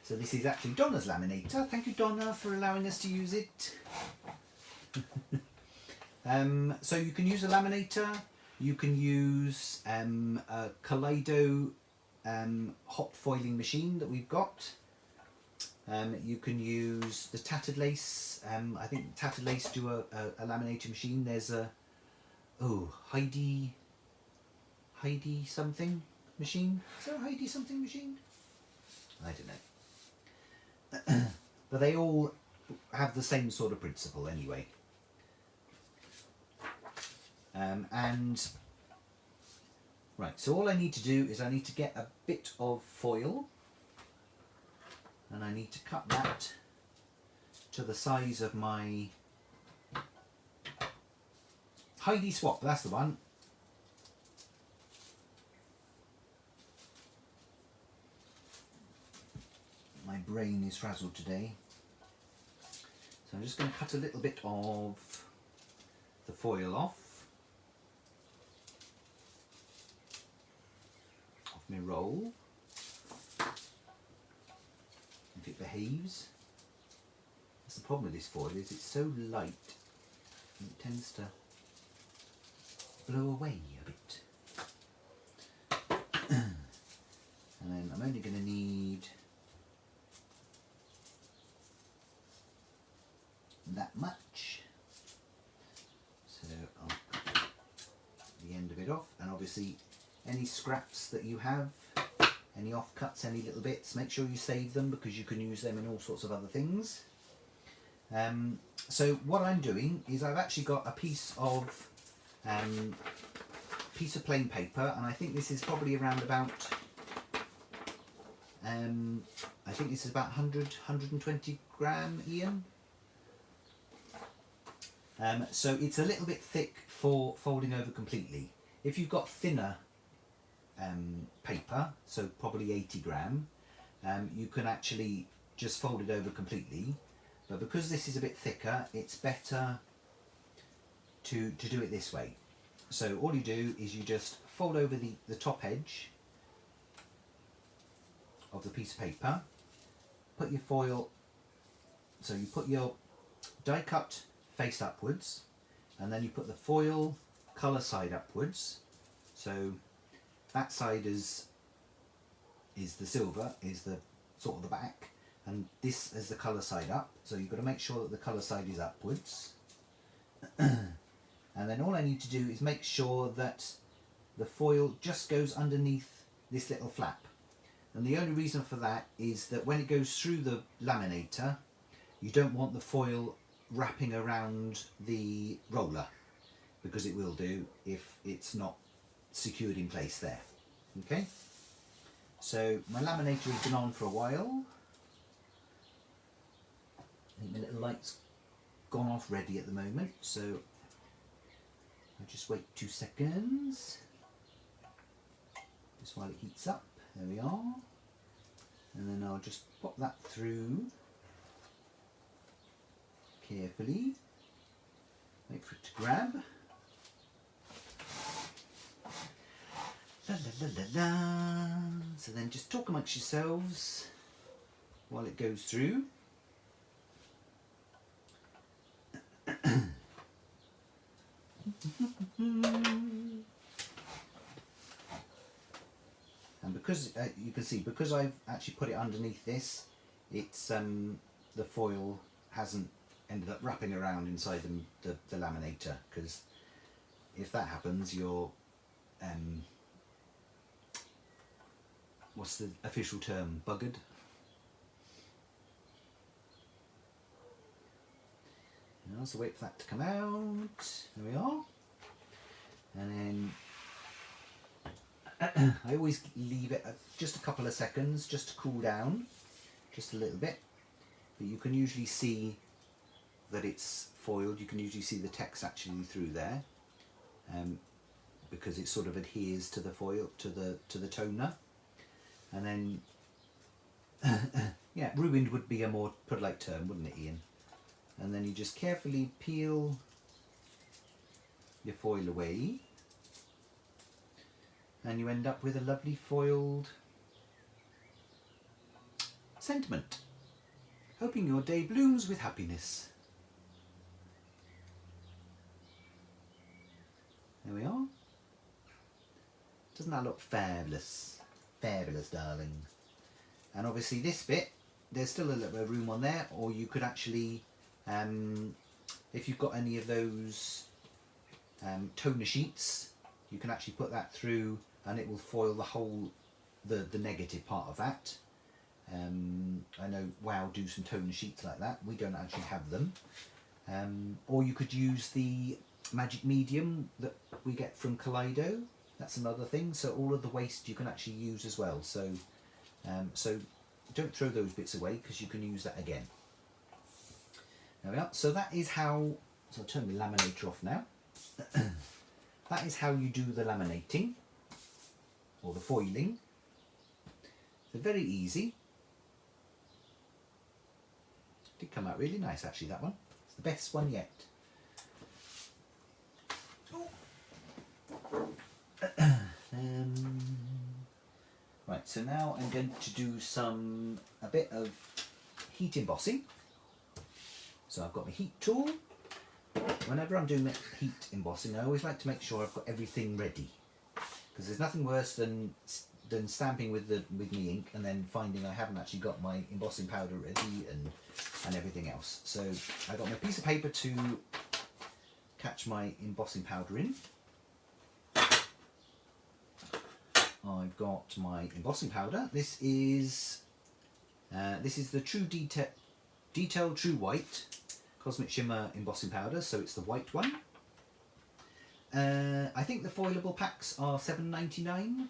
So this is actually Donna's laminator. Thank you, Donna, for allowing us to use it. So you can use a laminator. You can use a Kaleido hot foiling machine that we've got. You can use the Tattered Lace. I think Tattered Lace do a laminator machine. There's a Heidi something machine. Is there a Heidi something machine? I don't know. But they all have the same sort of principle anyway. And right, so all I need to do is I need to get a bit of foil, and I need to cut that to the size of my Heidi Swap, that's the one. My brain is frazzled today. So I'm just going to cut a little bit of the foil off my roll, if it behaves. That's the problem with this foil, is it's so light and it tends to blow away a bit. And then I'm only going to need that much, so I'll cut the end of it off, and obviously any scraps that you have, any offcuts, any little bits, make sure you save them because you can use them in all sorts of other things. So what I'm doing is I've actually got a piece of plain paper, and I think this is probably around about I think this is about 120 gram, Ian. So it's a little bit thick for folding over completely. If you've got thinner paper, so probably 80 gram, you can actually just fold it over completely. But because this is a bit thicker, it's better to do it this way. So all you do is you just fold over the top edge of the piece of paper, put your foil, so you put your die cut face upwards, and then you put the foil colour side upwards. So that side is the silver, is the sort of the back, and this is the colour side up. So you've got to make sure that the colour side is upwards. And then all I need to do is make sure that the foil just goes underneath this little flap. And the only reason for that is that when it goes through the laminator, you don't want the foil wrapping around the roller, because it will do if it's not secured in place there. Okay, so my laminator has been on for a while. I think my little light's gone off ready at the moment, so I'll just wait 2 seconds just while it heats up. There we are. And then I'll just pop that through carefully, wait for it to grab. La, la, la, la, la. So then just talk amongst yourselves while it goes through. And because you can see, because I've actually put it underneath this, it's the foil hasn't ended up wrapping around inside the laminator, because if that happens, you're what's the official term? Buggered. And also wait for that to come out. There we are. And then I always leave it just a couple of seconds just to cool down, just a little bit. But you can usually see that it's foiled. You can usually see the text actually through there, because it sort of adheres to the foil, to the toner. And then, yeah, ruined would be a more polite term, wouldn't it, Ian? And then you just carefully peel your foil away, and you end up with a lovely foiled sentiment. Hoping your day blooms with happiness. There we are. Doesn't that look fabulous? Fabulous, darling. And obviously this bit, there's still a little bit of room on there, or you could actually, if you've got any of those toner sheets, you can actually put that through and it will foil the whole, the negative part of that. I know WOW do some toner sheets like that. We don't actually have them. Or you could use the magic medium that we get from Kaleido. That's another thing. So all of the waste you can actually use as well. So so don't throw those bits away, because you can use that again. There we are. So that is how, so I'll turn the laminator off now. That is how you do the laminating, or the foiling. So very easy. Did come out really nice actually, that one. It's the best one yet. Right, so now I'm going to do a bit of heat embossing. So I've got my heat tool. Whenever I'm doing heat embossing, I always like to make sure I've got everything ready, because there's nothing worse than stamping with my ink and then finding I haven't actually got my embossing powder ready and everything else. So I got my piece of paper to catch my embossing powder in. I've got my embossing powder. This is the True Detail True White Cosmic Shimmer embossing powder, so it's the white one. I think the foilable packs are $7.99.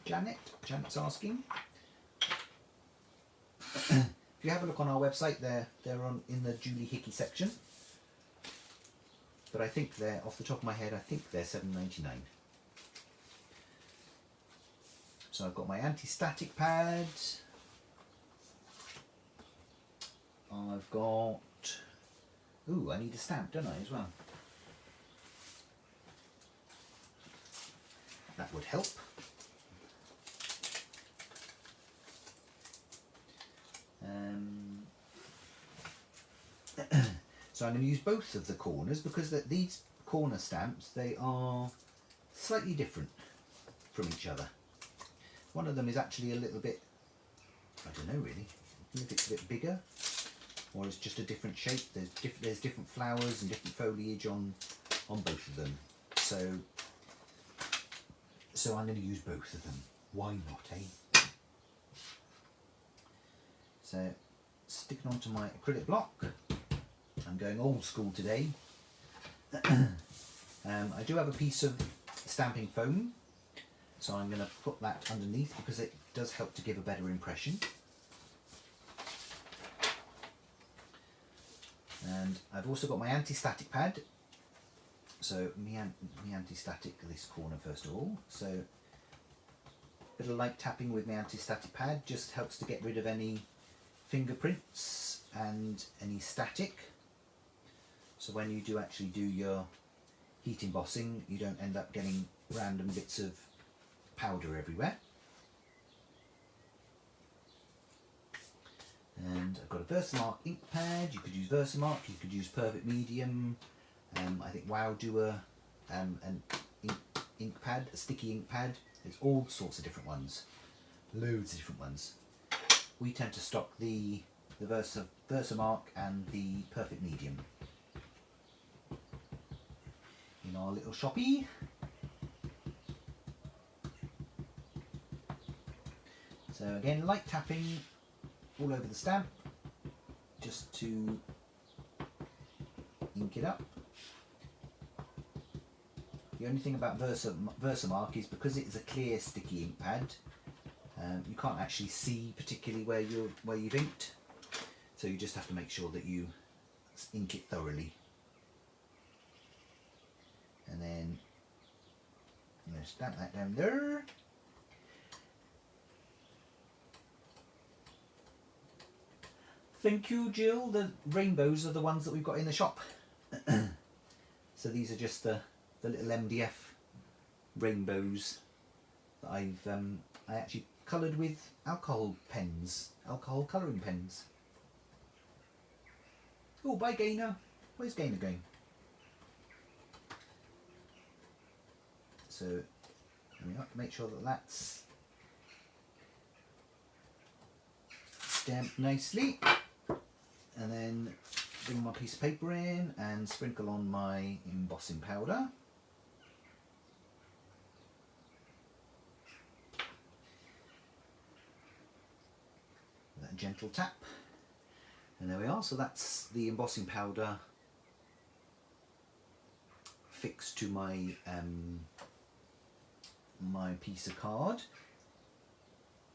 Janet's asking. If you have a look on our website, they're in the Julie Hickey section. But I think they're, off the top of my head, I think they're $7.99. So I've got my anti-static pad. I've got, ooh, I need a stamp, don't I, as well? that would help. So I'm going to use both of the corners because these corner stamps, they are slightly different from each other. One of them is actually a little bit, I don't know really, if it's a bit bigger or it's just a different shape. There's different flowers and different foliage on both of them. So I'm going to use both of them. Why not, eh? So sticking onto my acrylic block. I'm going old school today. I do have a piece of stamping foam, so I'm going to put that underneath because it does help to give a better impression. And I've also got my anti-static pad. So me anti-static this corner first of all. So a bit of light tapping with my anti-static pad just helps to get rid of any fingerprints and any static. So when you do actually do your heat embossing, you don't end up getting random bits of powder everywhere. And I've got a Versamark ink pad. You could use Versamark, you could use Perfect Medium. I think Wow do an ink pad, a sticky ink pad. There's all sorts of different ones, loads of different ones. We tend to stock the Versamark and the Perfect Medium in our little shoppy. So again, light tapping all over the stamp just to ink it up. The only thing about Versamark is because it is a clear sticky ink pad, you can't actually see particularly where you've inked, so you just have to make sure that you ink it thoroughly. And then I'm going to stamp that down there. Thank you, Jill. The rainbows are the ones that we've got in the shop. So these are just the little MDF rainbows that I actually coloured with alcohol colouring pens. Oh, bye Gainer. Where's Gainer going? So we have to make sure that that's stamped nicely, and then bring my piece of paper in and sprinkle on my embossing powder. With a gentle tap, and there we are. So that's the embossing powder fixed to my my piece of card.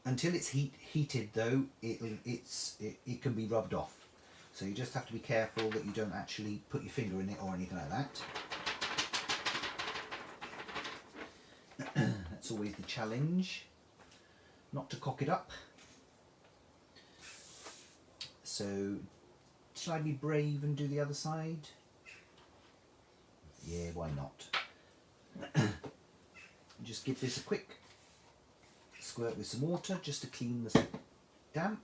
Until it's heated though, it can be rubbed off. So you just have to be careful that you don't actually put your finger in it or anything like that. That's always the challenge, not to cock it up. So should I be brave and do the other side? Yeah, why not? Just give this a quick squirt with some water just to clean the damp,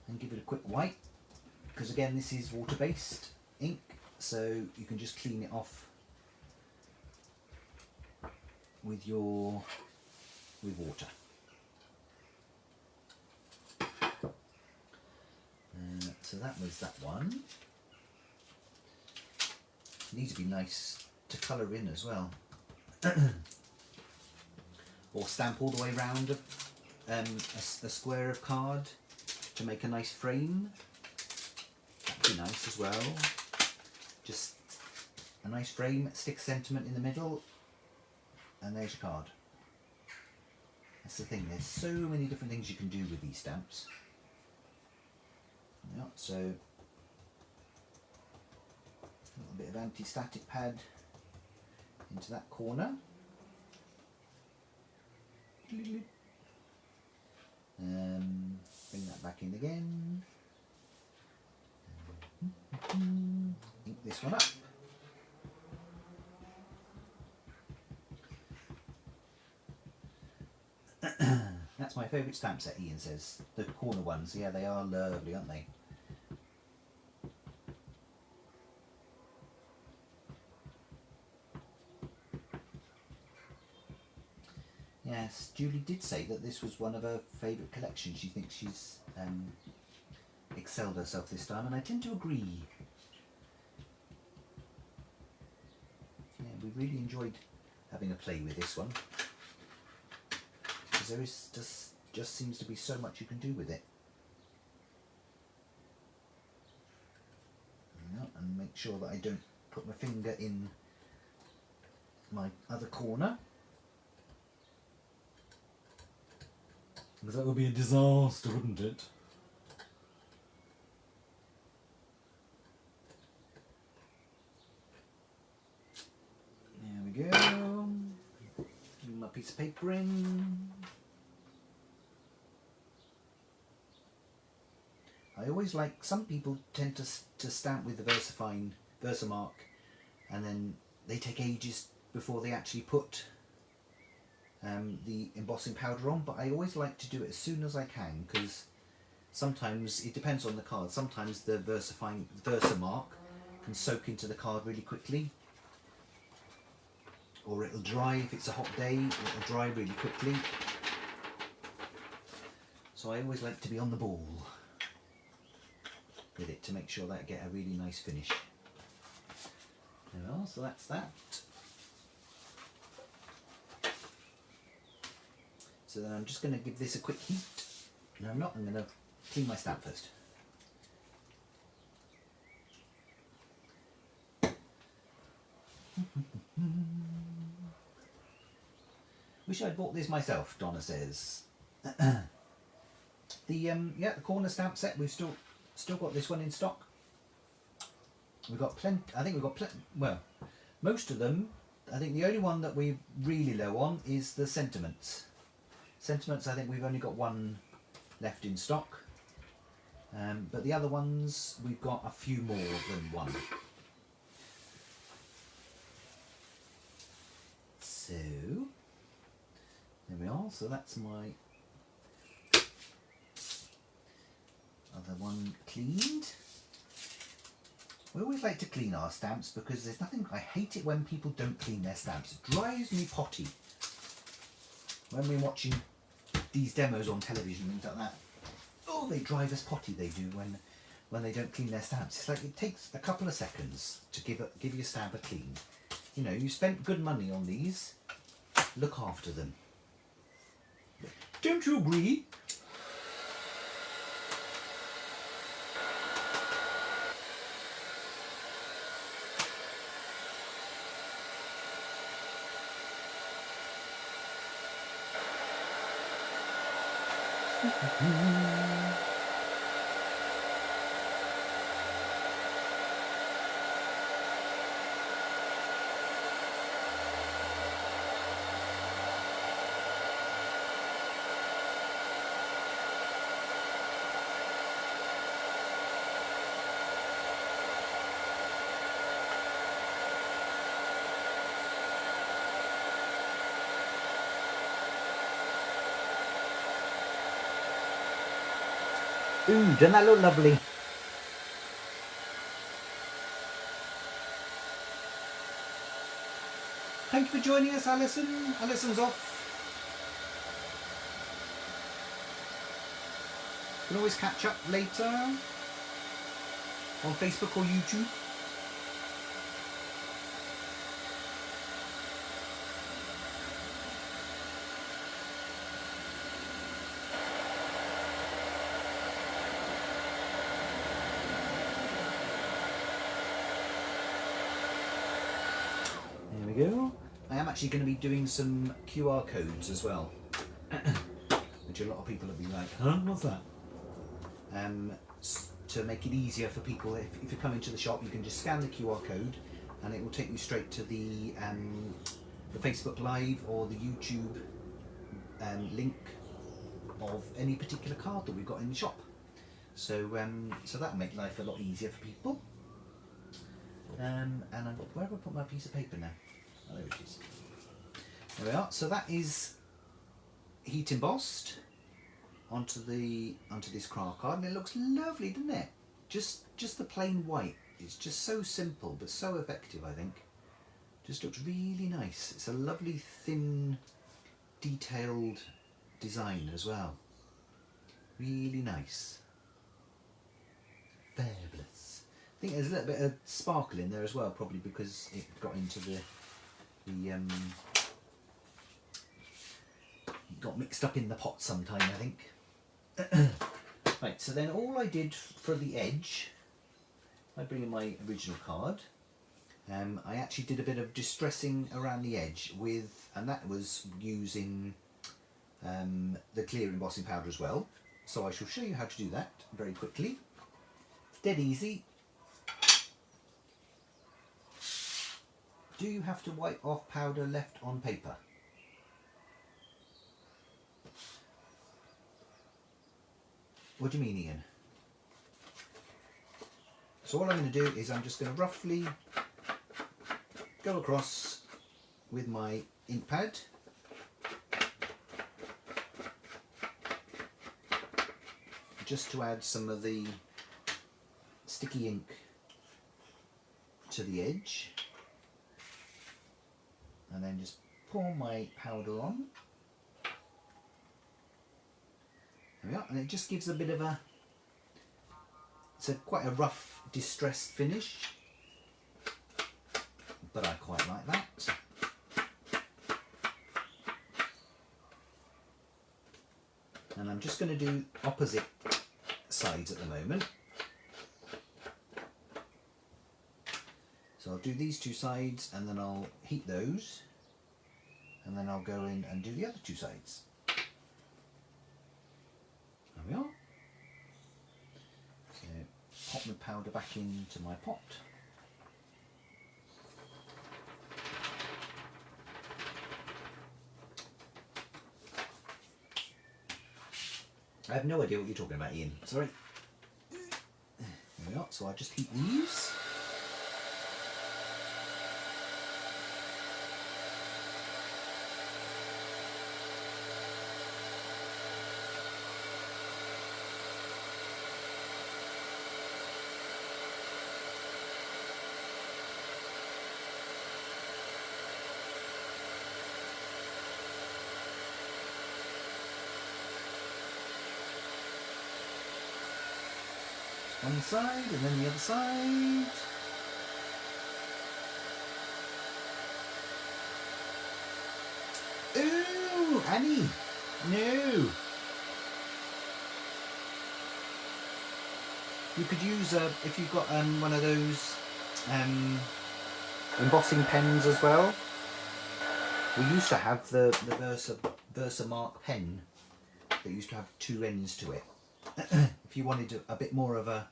and give it a quick wipe, because again this is water based ink, so you can just clean it off with water. So that was that one. Needs to be nice to colour in as well. Or stamp all the way around a square of card to make a nice frame. That'd be nice as well. Just a nice frame, stick sentiment in the middle, and there's your card. That's the thing, there's so many different things you can do with these stamps. Yeah, so a little bit of anti-static pad into that corner. Bring that back in again. Ink this one up. That's my favourite stamp set, Ian says. The corner ones, yeah, they are lovely, aren't they? Yes, Julie did say that this was one of her favourite collections. She thinks she's excelled herself this time, and I tend to agree. Yeah, we really enjoyed having a play with this one, because there is just seems to be so much you can do with it. And make sure that I don't put my finger in my other corner, because that would be a disaster, wouldn't it? There we go. Put my piece of paper in. I always like, some people tend to stamp with the Versamark, and then they take ages before they actually put the embossing powder on, but I always like to do it as soon as I can, because sometimes it depends on the card. Sometimes the Versamark can soak into the card really quickly, or it'll dry if it's a hot day, it'll dry really quickly. So I always like to be on the ball with it to make sure that I get a really nice finish. There we are, so that's that. So then I'm just going to give this a quick heat. No, I'm not. I'm going to clean my stamp first. Wish I'd bought this myself, Donna says. The corner stamp set, we've still got this one in stock. We've got plenty. I think we've got plenty. Well, most of them. I think the only one that we're really low on is the sentiments. Sentiments, I think we've only got one left in stock. But the other ones, we've got a few more than one. So, there we are. So that's my other one cleaned. We always like to clean our stamps because there's nothing, I hate it when people don't clean their stamps. It drives me potty when we're watching these demos on television and things like that. Oh, they drive us potty, they do, when they don't clean their stamps. It's like it takes a couple of seconds to give your stamp a clean. You know, you spent good money on these, look after them. Don't you agree? Ooh, doesn't that look lovely? Thank you for joining us, Alison. Alison's off. You can always catch up later on Facebook or YouTube. There we go. I am actually going to be doing some QR codes as well, which a lot of people have been like, huh, what's that? To make it easier for people, if you come into the shop, you can just scan the QR code and it will take you straight to the Facebook Live or the YouTube link of any particular card that we've got in the shop. So so that'll make life a lot easier for people. And where have I put my piece of paper now? Oh, there it is. There we are. So that is heat embossed onto this craft card, and it looks lovely, doesn't it? Just the plain white. It's just so simple but so effective, I think. Just looks really nice. It's a lovely thin, detailed design as well. Really nice. Fabulous. I think there's a little bit of sparkle in there as well, probably because it got into it got mixed up in the pot sometime, I think. Right, so then all I did for the edge, I bring in my original card. I actually did a bit of distressing around the edge and that was using the clear embossing powder as well. So I shall show you how to do that very quickly. It's dead easy. Do you have to wipe off powder left on paper? What do you mean, Ian? So all I'm going to do is I'm just going to roughly go across with my ink pad. Just to add some of the sticky ink to the edge. And then just pour my powder on. There we are, and it just gives a bit of it's quite a rough, distressed finish, but I quite like that. And I'm just going to do opposite sides at the moment. So I'll do these two sides and then I'll heat those, and then I'll go in and do the other two sides. There we are. So pop my powder back into my pot. I have no idea what you're talking about, Ian. Sorry. There we are. So I'll just heat these. One side and then the other side. Ooh, Annie, no. You could use if you've got one of those embossing pens as well. We used to have the Versa Mark pen that used to have two ends to it. If you wanted a bit more of a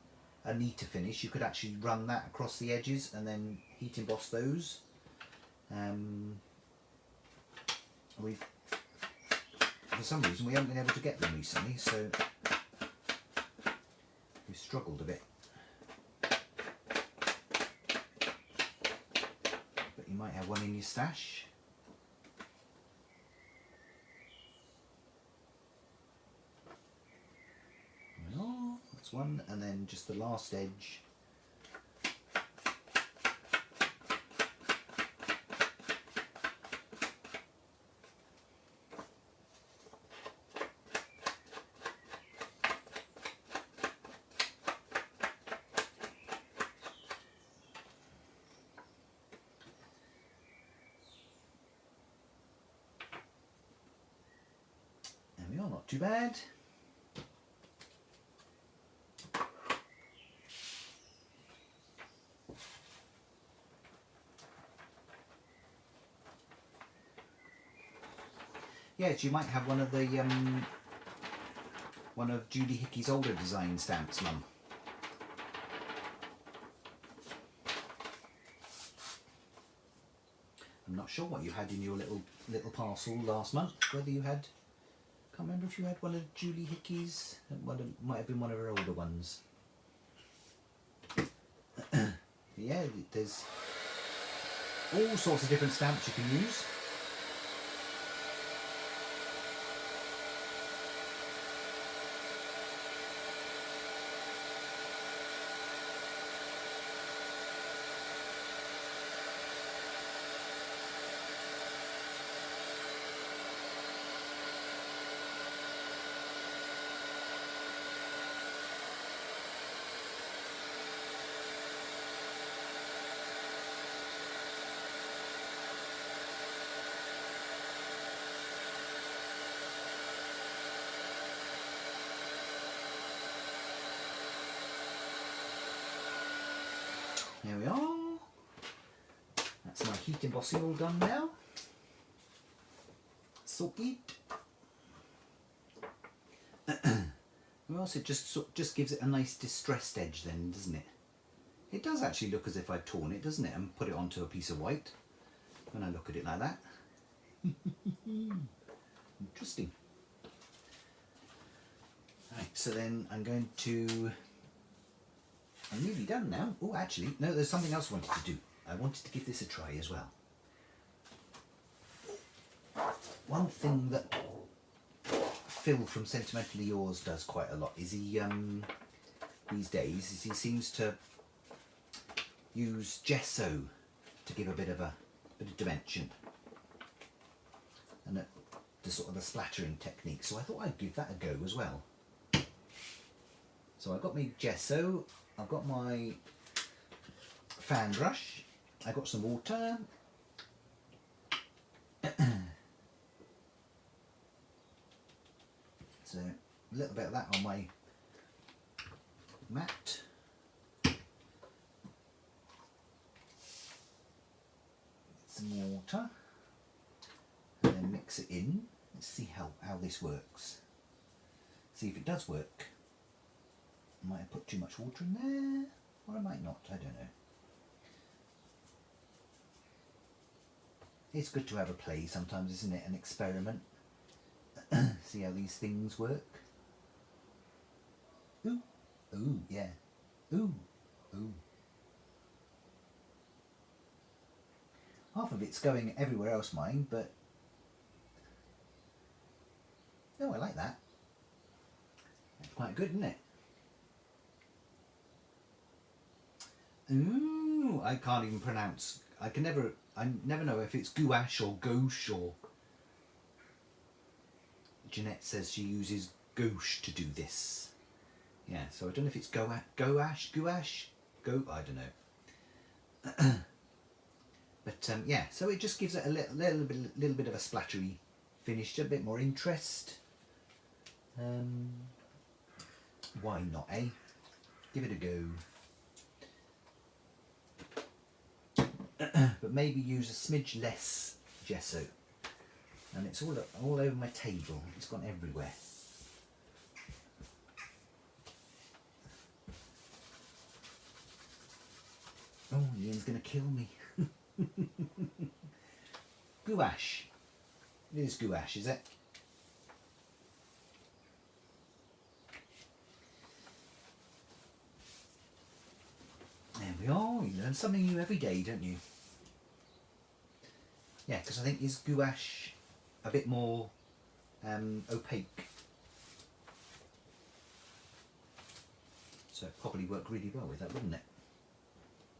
neater finish, you could actually run that across the edges and then heat emboss those. For some reason we haven't been able to get them recently, so we've struggled a bit. But you might have one in your stash. That's one, and then just the last edge. There we are, not too bad. Yes, you might have one of the one of Julie Hickey's older design stamps, Mum. I'm not sure what you had in your little parcel last month. Whether you had, can't remember if you had one of Julie Hickey's. Might have been one of her older ones. Yeah, there's all sorts of different stamps you can use. There we are. That's my heat embossing all done now. Sorted. Well, it just gives it a nice distressed edge then, doesn't it? It does actually look as if I'd torn it, doesn't it? And put it onto a piece of white when I look at it like that. Interesting. Right, so then I'm nearly done now. Oh, actually, no, there's something else I wanted to do. I wanted to give this a try as well. One thing that Phil from Sentimentally Yours does quite a lot is he, these days, is he seems to use gesso to give a bit of dimension and the sort of the splattering technique. So I thought I'd give that a go as well. So I've got my gesso, I've got my fan brush, I've got some water. So a little bit of that on my mat. Some water. And then mix it in. Let's see how this works. See if it does work. I might have put too much water in there, or I might not, I don't know. It's good to have a play sometimes, isn't it? An experiment. See how these things work. Ooh, ooh, yeah. Ooh, ooh. Half of it's going everywhere else mine, but oh, I like that. That's quite good, isn't it? Ooh, I can't even pronounce. I never know if it's gouache or gouache or. Jeanette says she uses gouache to do this. Yeah, so I don't know if it's gouache, I don't know. But yeah, so it just gives it a little bit of a splattery finish, a bit more interest. Why not, eh? Give it a go. But maybe use a smidge less gesso. And it's all over my table. It's gone everywhere. Oh, Ian's going to kill me. Gouache. It is gouache, is it? There we are. You learn something new every day, don't you? Yeah, because I think is gouache a bit more opaque. So it'd probably work really well with that, wouldn't it?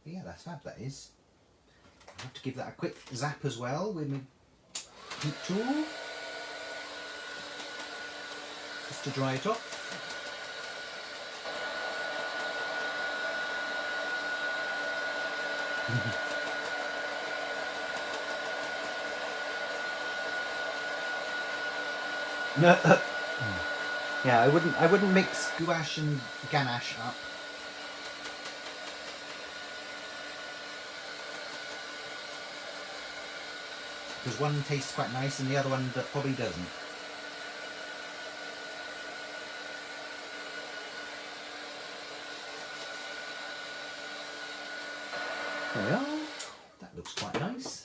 But yeah, that's fab, that is. I have to give that a quick zap as well with my heat tool. Just to dry it off. No, yeah, I wouldn't mix gouache and ganache up. Because one tastes quite nice and the other one probably doesn't. There we are. That looks quite nice.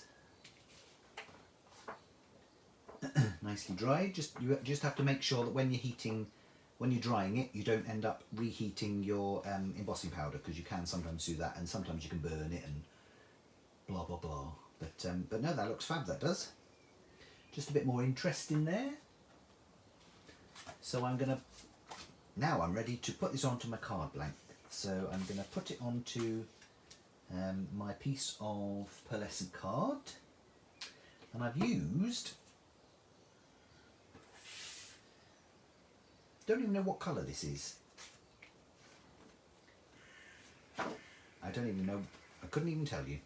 Nicely dried. You just have to make sure that when you're drying it, you don't end up reheating your embossing powder, because you can sometimes do that, and sometimes you can burn it and blah blah blah. But no, that looks fab. That does. Just a bit more interest in there. So now I'm ready to put this onto my card blank. So I'm gonna put it onto my piece of pearlescent card, and I've used. Don't even know what colour this is. I don't even know. I couldn't even tell you.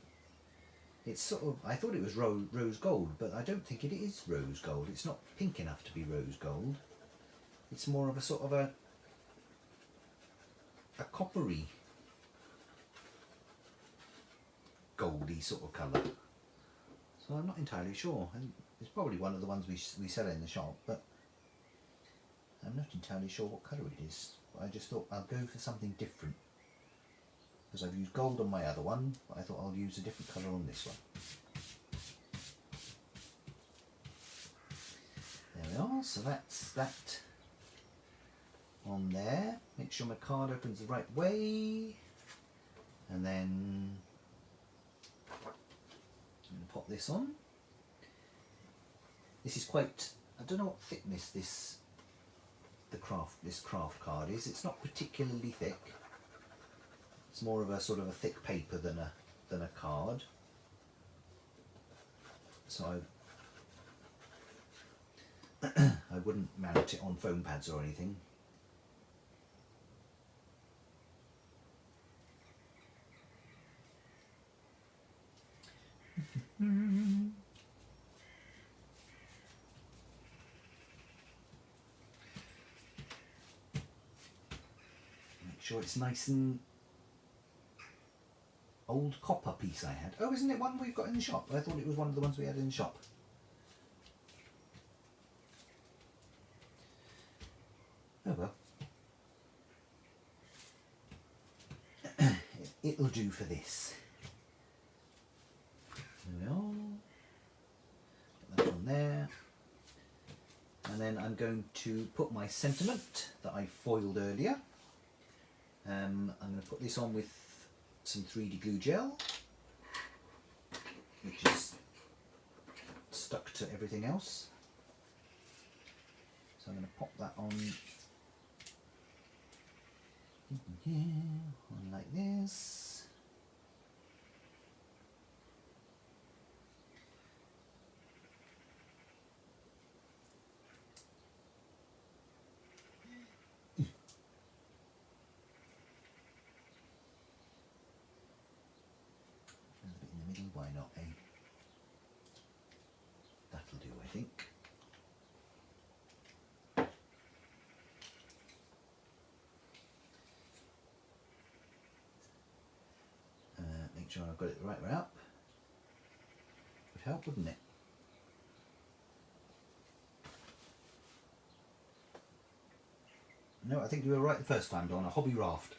It's sort of. I thought it was rose gold, but I don't think it is rose gold. It's not pink enough to be rose gold. It's more of a sort of a coppery. goldy sort of colour. So I'm not entirely sure. It's probably one of the ones we sell in the shop, but I'm not entirely sure what colour it is. But I just thought I'll go for something different. Because I've used gold on my other one, but I thought I'll use a different colour on this one. There we are, so that's that on there. Make sure my card opens the right way. And then I'm going to pop this on. This is quite, I don't know what thickness this craft card is. It's not particularly thick. It's more of a sort of a thick paper than a card. So I wouldn't mount it on foam pads or anything. Make sure it's nice and old copper piece I had. Oh, isn't it one we've got in the shop? I thought it was one of the ones we had in the shop. Oh well. It'll do for this. There we are. Put that on there. And then I'm going to put my sentiment that I foiled earlier. I'm going to put this on with some 3D glue gel, which is stuck to everything else. So I'm going to pop that on like this. Why not, eh? That'll do, I think. Make sure I've got it the right way up. Would help, wouldn't it? No, I think you were right the first time, Dawn. A hobby raft.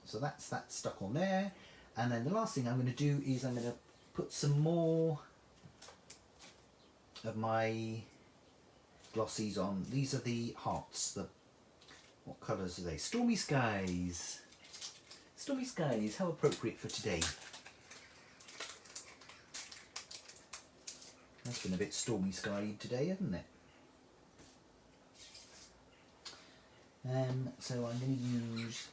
So that's that stuck on there, and then the last thing I'm going to do is I'm going to put some more of my glossies on. These are the hearts. What colours are they? Stormy Skies. Stormy Skies, how appropriate for today. That's been a bit stormy skied today, hasn't it? So I'm going to use.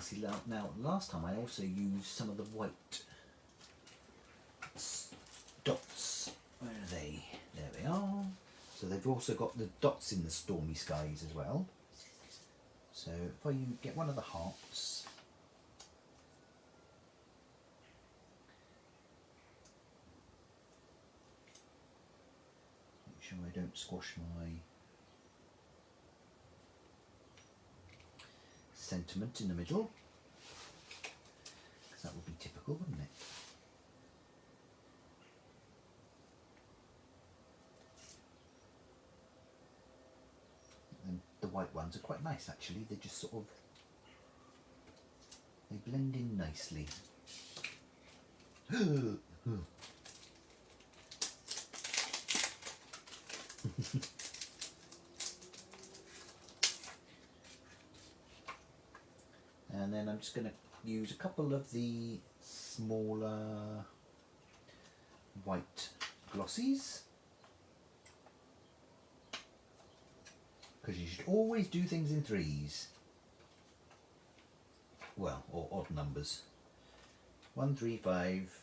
See, now last time I also used some of the white dots. Where are they? There they are. So they've also got the dots in the Stormy Skies as well. So if I get one of the hearts, make sure I don't squash my sentiment in the middle, because that would be typical, wouldn't it? And the white ones are quite nice actually, they just sort of, they blend in nicely. And then I'm just going to use a couple of the smaller white glossies, because you should always do things in threes, well, or odd numbers. 1, 3, 5.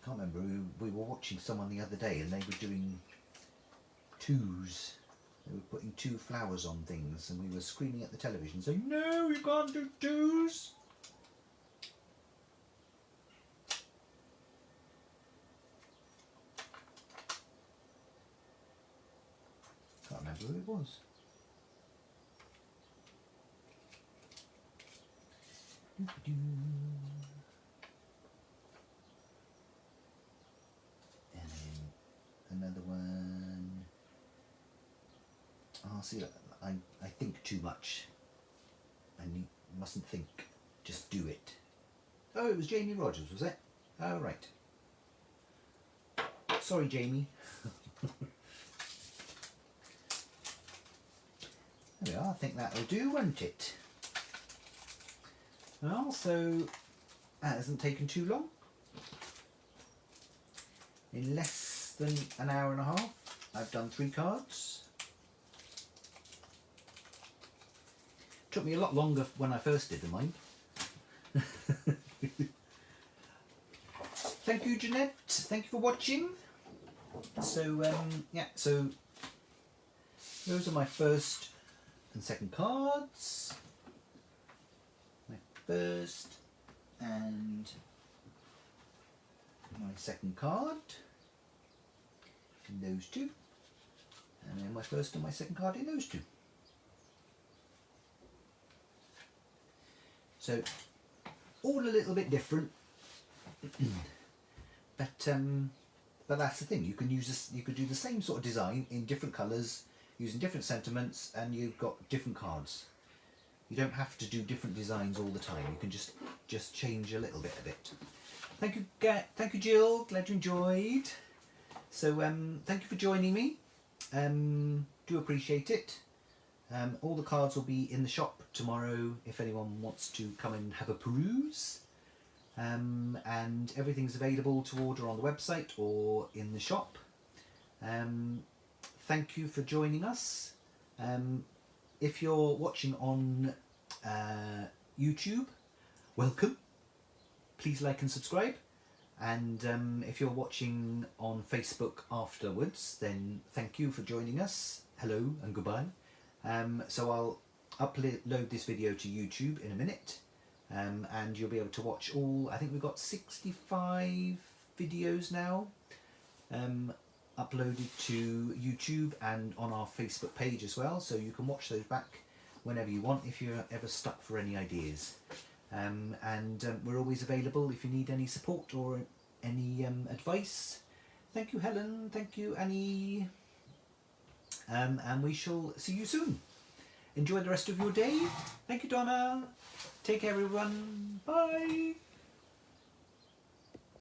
Can't remember, we were watching someone the other day and they were doing twos. They were putting 2 flowers on things and we were screaming at the television saying, no, you can't do twos. remember who it was. And then another one. Oh, see, I think too much. Mustn't think, just do it. Oh, it was Jamie Rogers, was it? Oh, right. Sorry, Jamie. There we are, I think that'll do, won't it? Well, so that hasn't taken too long. In less than an hour and a half, I've done 3 cards. Took me a lot longer when I first did the mine. Thank you, Jeanette. Thank you for watching. So yeah, so those are my first and second cards. My first and my second card. In those two. And then my first and my second card in those two. So, all a little bit different, but that's the thing. You can use this. You could do the same sort of design in different colours, using different sentiments, and you've got different cards. You don't have to do different designs all the time. You can just change a little bit of it. Thank you, Jill. Glad you enjoyed. So, thank you for joining me. Do appreciate it. All the cards will be in the shop tomorrow if anyone wants to come and have a peruse. And everything's available to order on the website or in the shop. Thank you for joining us. If you're watching on YouTube, welcome. Please like and subscribe. And if you're watching on Facebook afterwards, then thank you for joining us. Hello and goodbye. So I'll upload this video to YouTube in a minute, and you'll be able to watch all, I think we've got 65 videos now uploaded to YouTube and on our Facebook page as well, so you can watch those back whenever you want if you're ever stuck for any ideas. We're always available if you need any support or any advice. Thank you, Helen. Thank you, Annie. And we shall see you soon. Enjoy the rest of your day. Thank you, Donna. Take care, everyone. Bye.